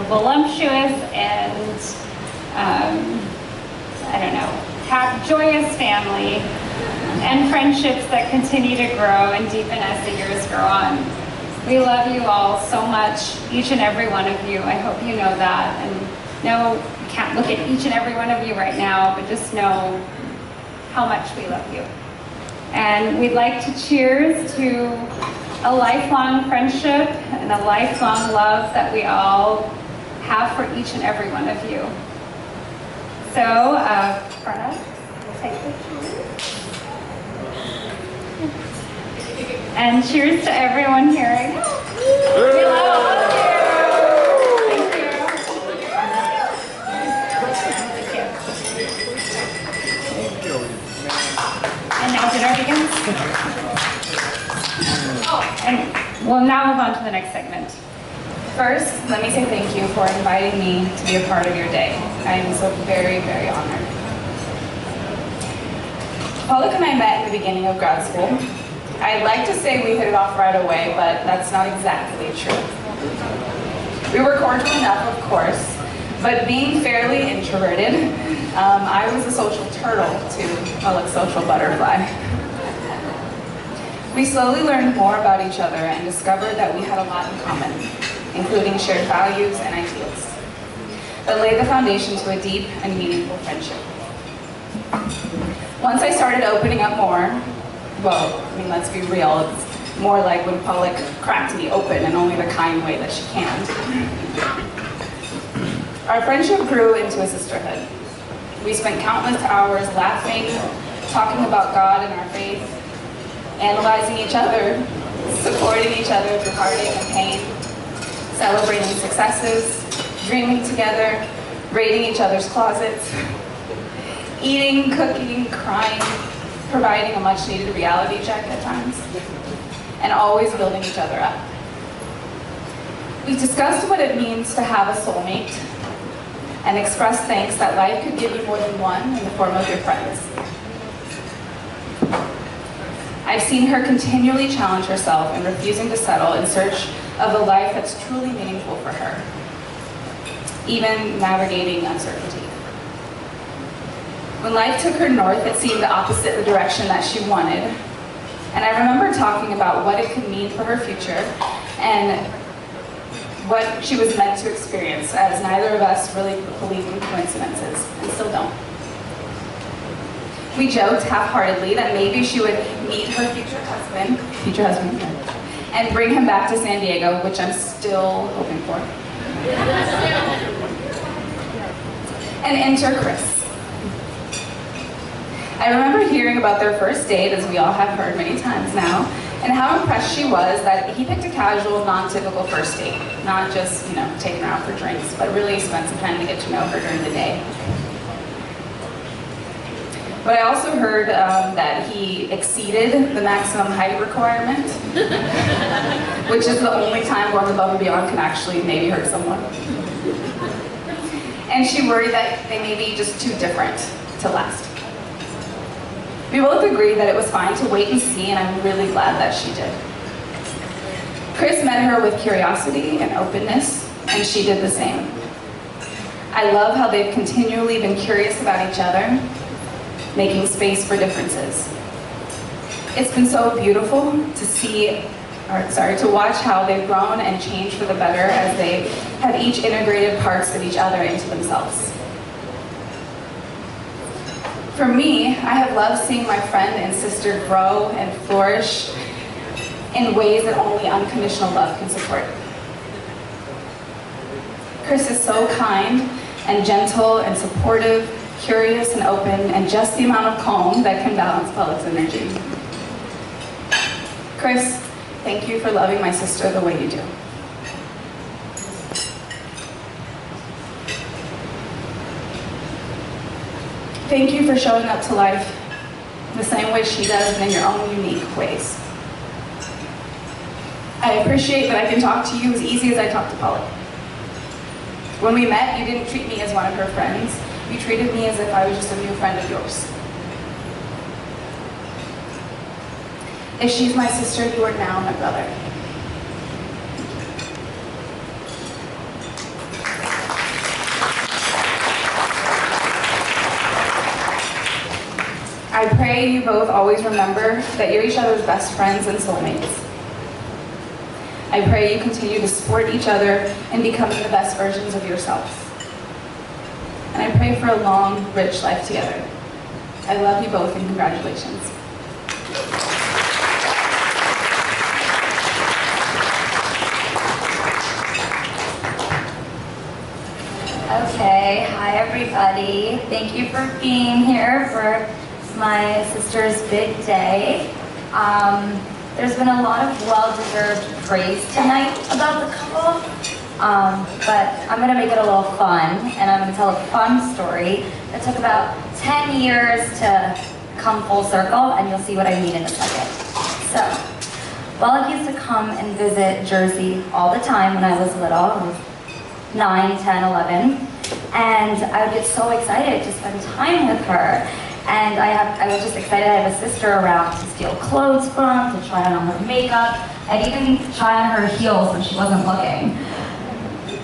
voluptuous and, I don't know, joyous family and friendships that continue to grow and deepen as the years go on. We love you all so much, each and every one of you. I hope you know that. And no, you can't look at each and every one of you right now, but just know how much we love you. And we'd like to cheers to a lifelong friendship and a lifelong love that we all have for each and every one of you. So, Pranav, take the cheers. And cheers to everyone here right now. We love all of you. Thank you. And now dinner begins. And we'll now move on to the next segment. First, let me say thank you for inviting me to be a part of your day. I am so very, very honored. PALAK and I met in the beginning of grad school. I'd like to say we hit it off right away, but that's not exactly true. We were cordial enough, of course, but being fairly introverted, I was a social turtle to PALAK's social butterfly. We slowly learned more about each other and discovered that we had a lot in common, including shared values and ideals that laid the foundation to a deep and meaningful friendship. Once I started opening up more, let's be real, it's more like when PALAK cracked me open in only the kind way that she can. Our friendship grew into a sisterhood. We spent countless hours laughing, talking about God and our faith, analyzing each other, supporting each other through heartache and pain, celebrating successes, dreaming together, raiding each other's closets, eating, cooking, crying, providing a much-needed reality check at times, and always building each other up. We discussed what it means to have a soulmate and expressed thanks that life could give you more than one in the form of your friends. I've seen her continually challenge herself and refusing to settle in search of a life that's truly meaningful for her, even navigating uncertainty. When life took her north, it seemed opposite the direction that she wanted. And I remember talking about what it could mean for her future and what she was meant to experience, as neither of us really believed in coincidences, and still don't. We joked half-heartedly that maybe she would meet her future husband, and bring him back to San Diego, which I'm still hoping for. And enter KRIS. I remember hearing about their first date, as we all have heard many times now, and how impressed she was that he picked a casual, non-typical first date. Not just, taking her out for drinks, but really spent some time to get to know her during the day. But I also heard that he exceeded the maximum height requirement, which is the only time going above and beyond can actually maybe hurt someone. And she worried that they may be just too different to last. We both agreed that it was fine to wait and see, and I'm really glad that she did. KRIS met her with curiosity and openness, and she did the same. I love how they've continually been curious about each other, making space for differences. It's been so beautiful to watch how they've grown and changed for the better as they have each integrated parts of each other into themselves. For me, I have loved seeing my friend and sister grow and flourish in ways that only unconditional love can support. KRIS is so kind and gentle and supportive, curious and open, and just the amount of calm that can balance PALAK's energy. KRIS, thank you for loving my sister the way you do. Thank you for showing up to life the same way she does, but in your own unique ways. I appreciate that I can talk to you as easy as I talk to PALAK. When we met, you didn't treat me as one of her friends. You treated me as if I was just a new friend of yours. If she's my sister, you are now my brother. I pray you both always remember that you're each other's best friends and soulmates. I pray you continue to support each other in becoming the best versions of yourselves. And I pray for a long, rich life together. I love you both and congratulations. Okay, hi everybody. Thank you for being here for my sister's big day. There's been a lot of well-deserved praise tonight about the couple, but I'm gonna make it a little fun, and I'm gonna tell a fun story that took about 10 years to come full circle, and you'll see what I mean in a second. So, PALAK used to come and visit Jersey all the time when I was little. I was 9, 10, 11, and I would get so excited to spend time with her. And I was just excited I have a sister around to steal clothes from, to try on her makeup. I'd even try on her heels when she wasn't looking.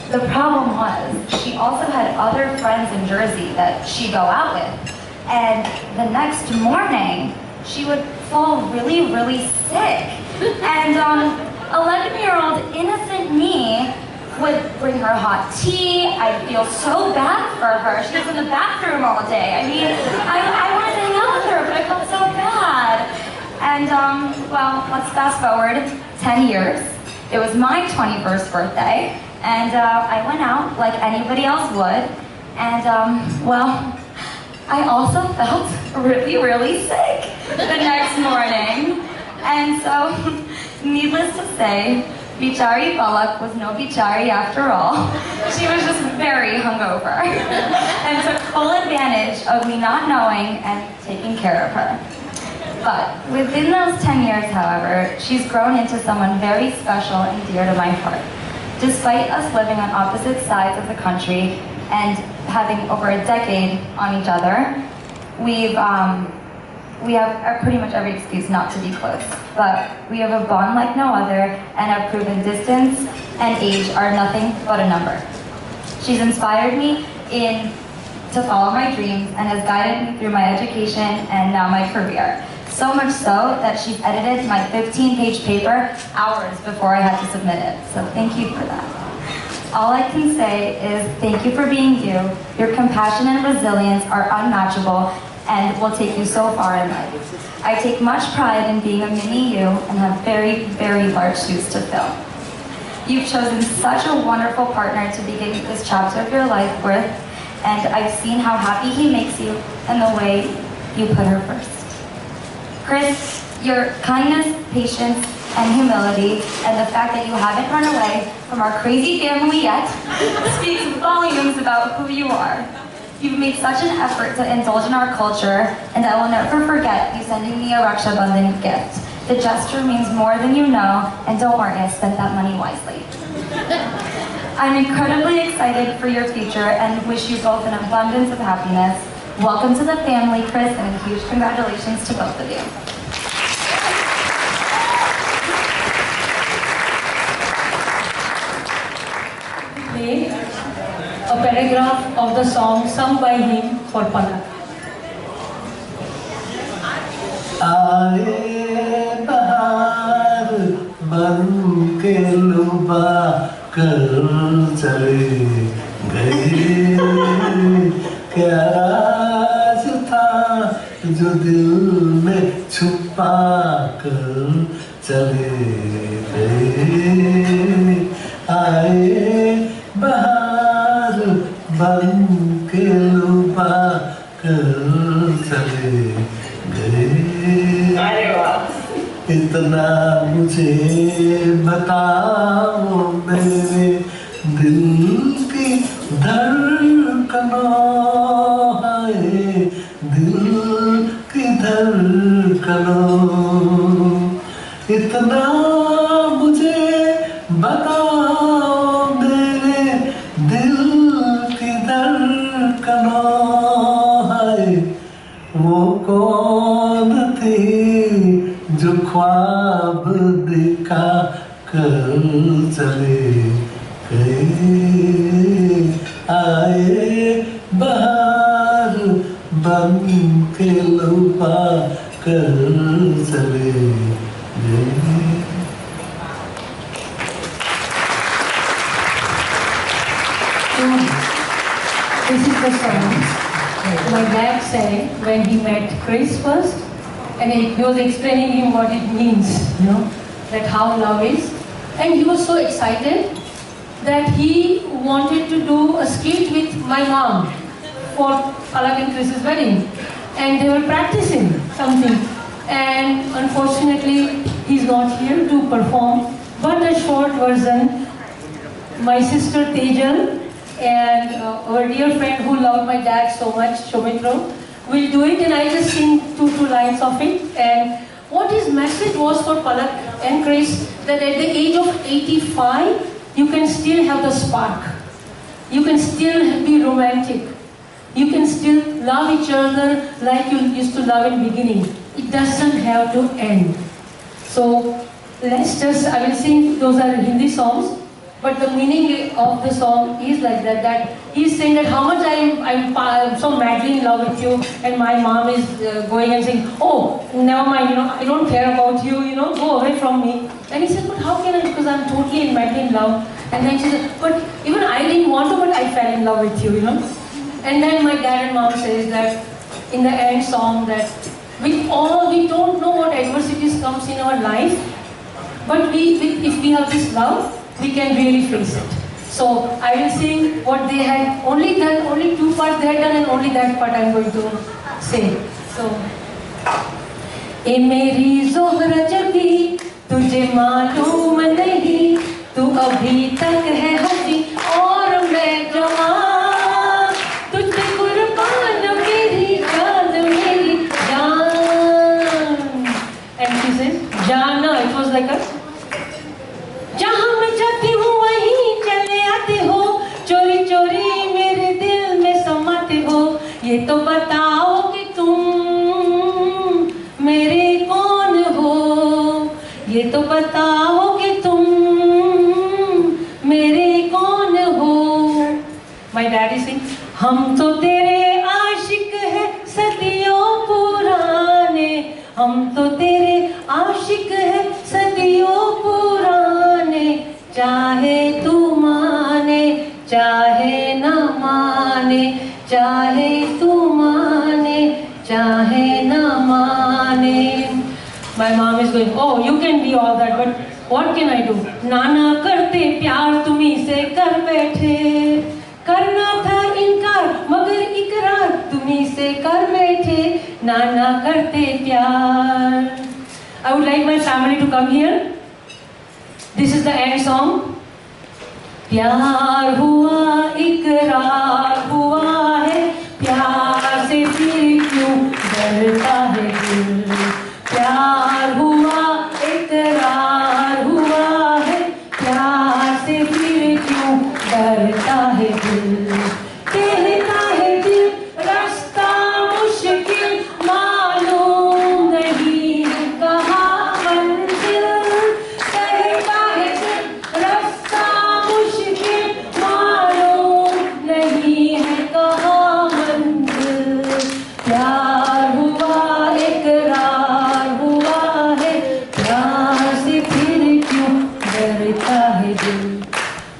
The problem was, she also had other friends in Jersey that she'd go out with. And the next morning, she would fall really, really sick. And 11-year-old innocent me would bring her hot tea. I'd feel so bad for her. She was in the bathroom all day. I mean, I wanted to hang out with her, but I felt so bad. And well, let's fast forward 10 years. It was my 21st birthday, and I went out like anybody else would. And well, I also felt really, really sick the next morning. And so, needless to say, Bichari PALAK was no Bichari after all. She was just very hungover and took full advantage of me not knowing and taking care of her. But within those 10 years, however, she's grown into someone very special and dear to my heart. Despite us living on opposite sides of the country and having over a decade on each other, we have pretty much every excuse not to be close, but we have a bond like no other and have proven distance and age are nothing but a number. She's inspired me to follow my dreams and has guided me through my education and now my career. So much so that she's edited my 15-page paper hours before I had to submit it, so thank you for that. All I can say is thank you for being you. Your compassion and resilience are unmatchable and will take you so far in life. I take much pride in being a mini you and have very, very large shoes to fill. You've chosen such a wonderful partner to begin this chapter of your life with, and I've seen how happy he makes you and the way you put her first. Kris, your kindness, patience, and humility, and the fact that you haven't run away from our crazy family yet, speaks volumes about who you are. You've made such an effort to indulge in our culture, and I will never forget you sending me a Raksha Bandhan gift. The gesture means more than you know, and don't worry, I spent that money wisely. I'm incredibly excited for your future and wish you both an abundance of happiness. Welcome to the family, Kris, and a huge congratulations to both of you. Play a paragraph of the song sung by him for PALAK. आए बहार बन के लुबा कर चले गए क्या राज था जो दिल में छुपा कर चले गए आए बहार बन के लुबा कर चले गए इतना मुझे बताओ मेरे दिल की धड़कनों है दिल की धड़कनों इतना मुझे बताओ मेरे दिल की धड़कनों है वो कौन थी जो ख्वाब दिखा कर चले गए आए बहार बन के लुपा कर चले गए This is the song my dad sang when he met KRIS first, and he was explaining him what it means, that how love is. And he was so excited that he wanted to do a skit with my mom for PALAK and KRIS's wedding. And they were practicing something. And unfortunately, he's not here to perform. But a short version, my sister Tejal and our dear friend who loved my dad so much, Shomitra, will do it, and I just sing two lines of it. And what his message was for PALAK and KRIS, that at the age of 85, you can still have the spark. You can still be romantic. You can still love each other like you used to love in the beginning. It doesn't have to end. So let's just, I will sing, those are Hindi songs. But the meaning of the song is like that he's saying that how much I'm so madly in love with you, and my mom is going and saying, oh, never mind, I don't care about you, go away from me. And he said, but how can I, because I'm totally and madly in love. And then she said, but even I didn't want to, but I fell in love with you, And then my dad and mom says that in the end song that we don't know what adversities comes in our life, but if we have this love, we can really face it. So I will sing what they had only done, only two parts they had done, and only that part I am going to sing. So, ए मेरी ज़ोहरा जबी तुझे मालूम नहीं, तू अभी तक है हंसी और मैं जवान, तुझे कुर्बान मेरी जान. And she says, Jana, it was like a जहाँ मैं जाती हूँ वहीं चले आते हो, चोरी चोरी मेरे दिल में समाते हो, ये तो बताओ कि तुम मेरे कौन हो, ये तो बताओ कि तुम मेरे कौन हो. My daddy sings, हम तो तेरे आशिक हैं सदियों पुराने, हम तो तेरे आशिक हैं सदियों पुराने, चाहे तू माने चाहे न माने, चाहे तू माने चाहे न माने. My mom is going, oh, you can be all that, but what can I do? नाना करते प्यार तुम्ही से कर बैठे, करना था इनकार मगर इकरार तुम्ही से कर बैठे ना करते प्यार. I would like my family to come here. This is the end song. प्यार हुआ इकरार हुआ है प्यार से फिर क्यों डरता है दिल. प्यार हुआ इकरार हुआ है प्यार से फिर क्यों डरता है दिल. कहता है दिल रास्ता मुश्किल मालूम नहीं कहाँ मंजिल. कहता है दिल रास्ता मुश्किल मालूम नहीं है कहाँ मंजिल. प्यार हुआ इकरार हुआ है प्यार से फिर क्यों डरता है दिल.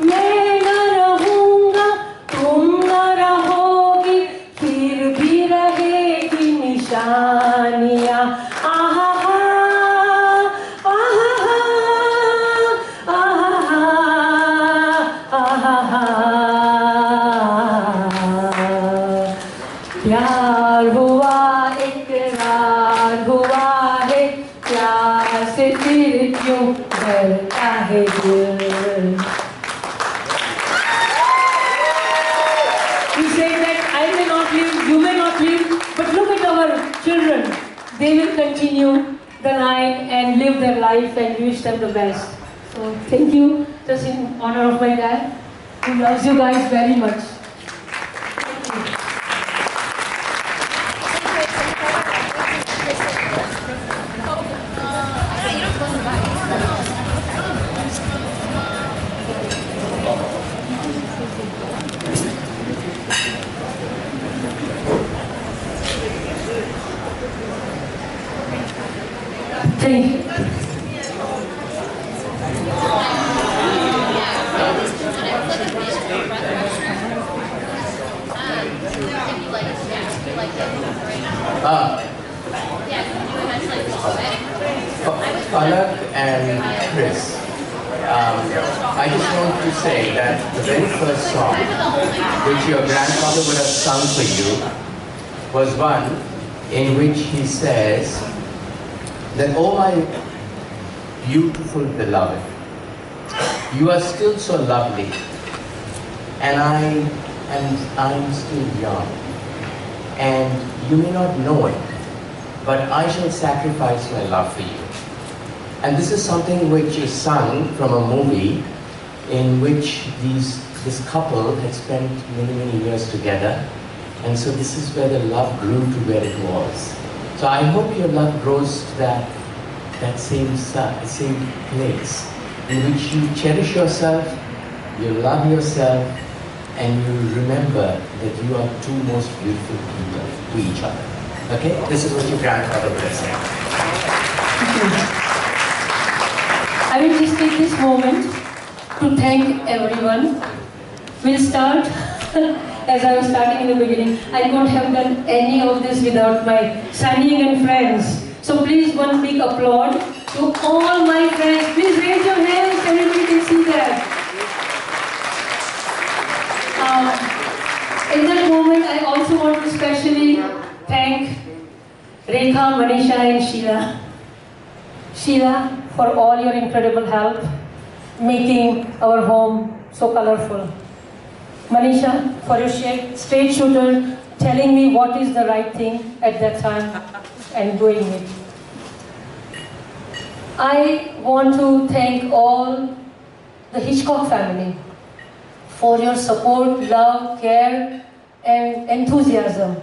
मैं न रहूंगा तुम न रहोगी फिर भी रहेगी निशानियाँ. आहा प्यार हुआ इकरार हुआ है प्यार से फिर क्यों डरता है दिल. We say that I may not live, you may not live, but look at our children. They will continue the line and live their life and wish them the best. So thank you, just in honor of my dad, who loves you guys very much. Thank you. PALAK and KRIS, I just want to say that the very first song which your grandfather would have sung for you was one in which he says that, "Oh my beautiful beloved, you are still so lovely, and I'm still young, and you may not know it, but I shall sacrifice my love for you." And this is something which is sung from a movie in which this couple had spent many years together, and so this is where the love grew to where it was. So I hope your love grows to that same place in which you cherish yourself, you love yourself, and you remember that you are two most beautiful people to each other. Okay? This is what your grandfather would have said. I will just take this moment to thank everyone. We'll start as I was starting in the beginning. I couldn't have done any of this without my Sandy and friends. So please, one big applaud to all my friends. Please raise your hands, everybody can see that. In that moment, I also want to specially thank Rekha, Manisha and Sheila. Sheila, for all your incredible help, making our home so colorful. Manisha, for your straight shooter, telling me what is the right thing at that time and doing it. I want to thank all the Hitchcock family for your support, love, care, and enthusiasm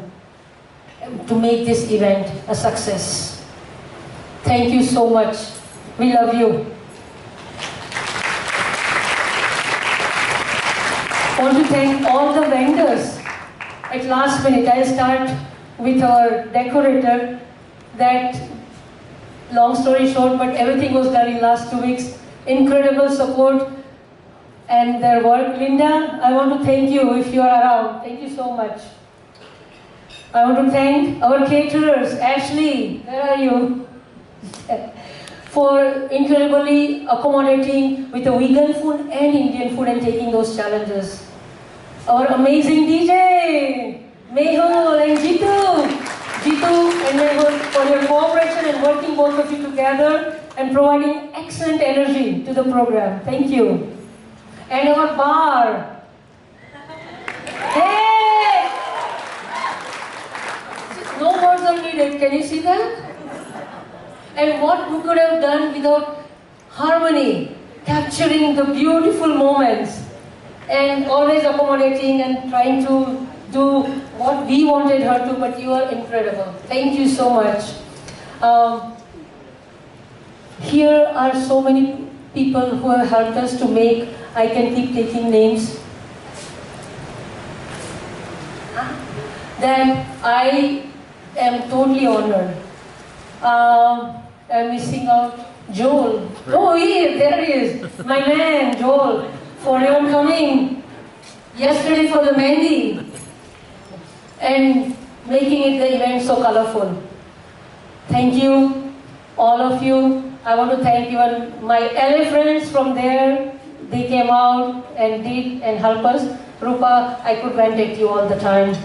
to make this event a success. Thank you so much. We love you. I want to thank all the vendors. At last minute, I'll start with our decorator. That, long story short, but everything was done in last 2 weeks. Incredible support and their work. Linda, I want to thank you if you are around. Thank you so much. I want to thank our caterers. Ashley, where are you? For incredibly accommodating with the vegan food and Indian food and taking those challenges. our amazing DJ, Mehul and Jitu. Jitu and Mehul, for your cooperation and working both of you together and providing excellent energy to the program. Thank you. And our bar. Hey! No words are needed. Can you see that? And what we could have done without harmony, capturing the beautiful moments and always accommodating and trying to do what we wanted her to, but you are incredible. Thank you so much. Here are so many people who have helped us to make, I can keep taking names, that I am totally honored. I'm missing out Joel. Oh, there he is, my man, Joel, for your coming yesterday for the Mehndi and making it the event so colorful. Thank you, all of you. I want to thank even my LA friends from there. They came out and did and helped us. Rupa, I could vent at you all the time.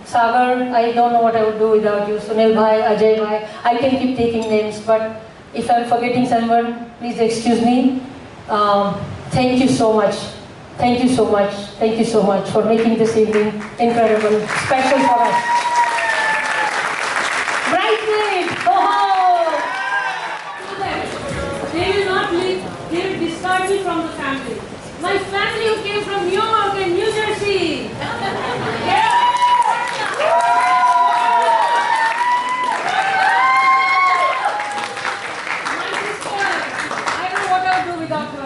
Sagar, I don't know what I would do without you. Sunil Bhai, Ajay Bhai, I can keep taking names, but if I'm forgetting someone, please excuse me. Thank you so much. Thank you so much. Thank you so much for making this evening incredible, special for us. Bridesmaid, oh! They will not leave, they will discard me from the family. My family who came from New York and New Jersey. Yeah. My sister, I don't know what I would do without her.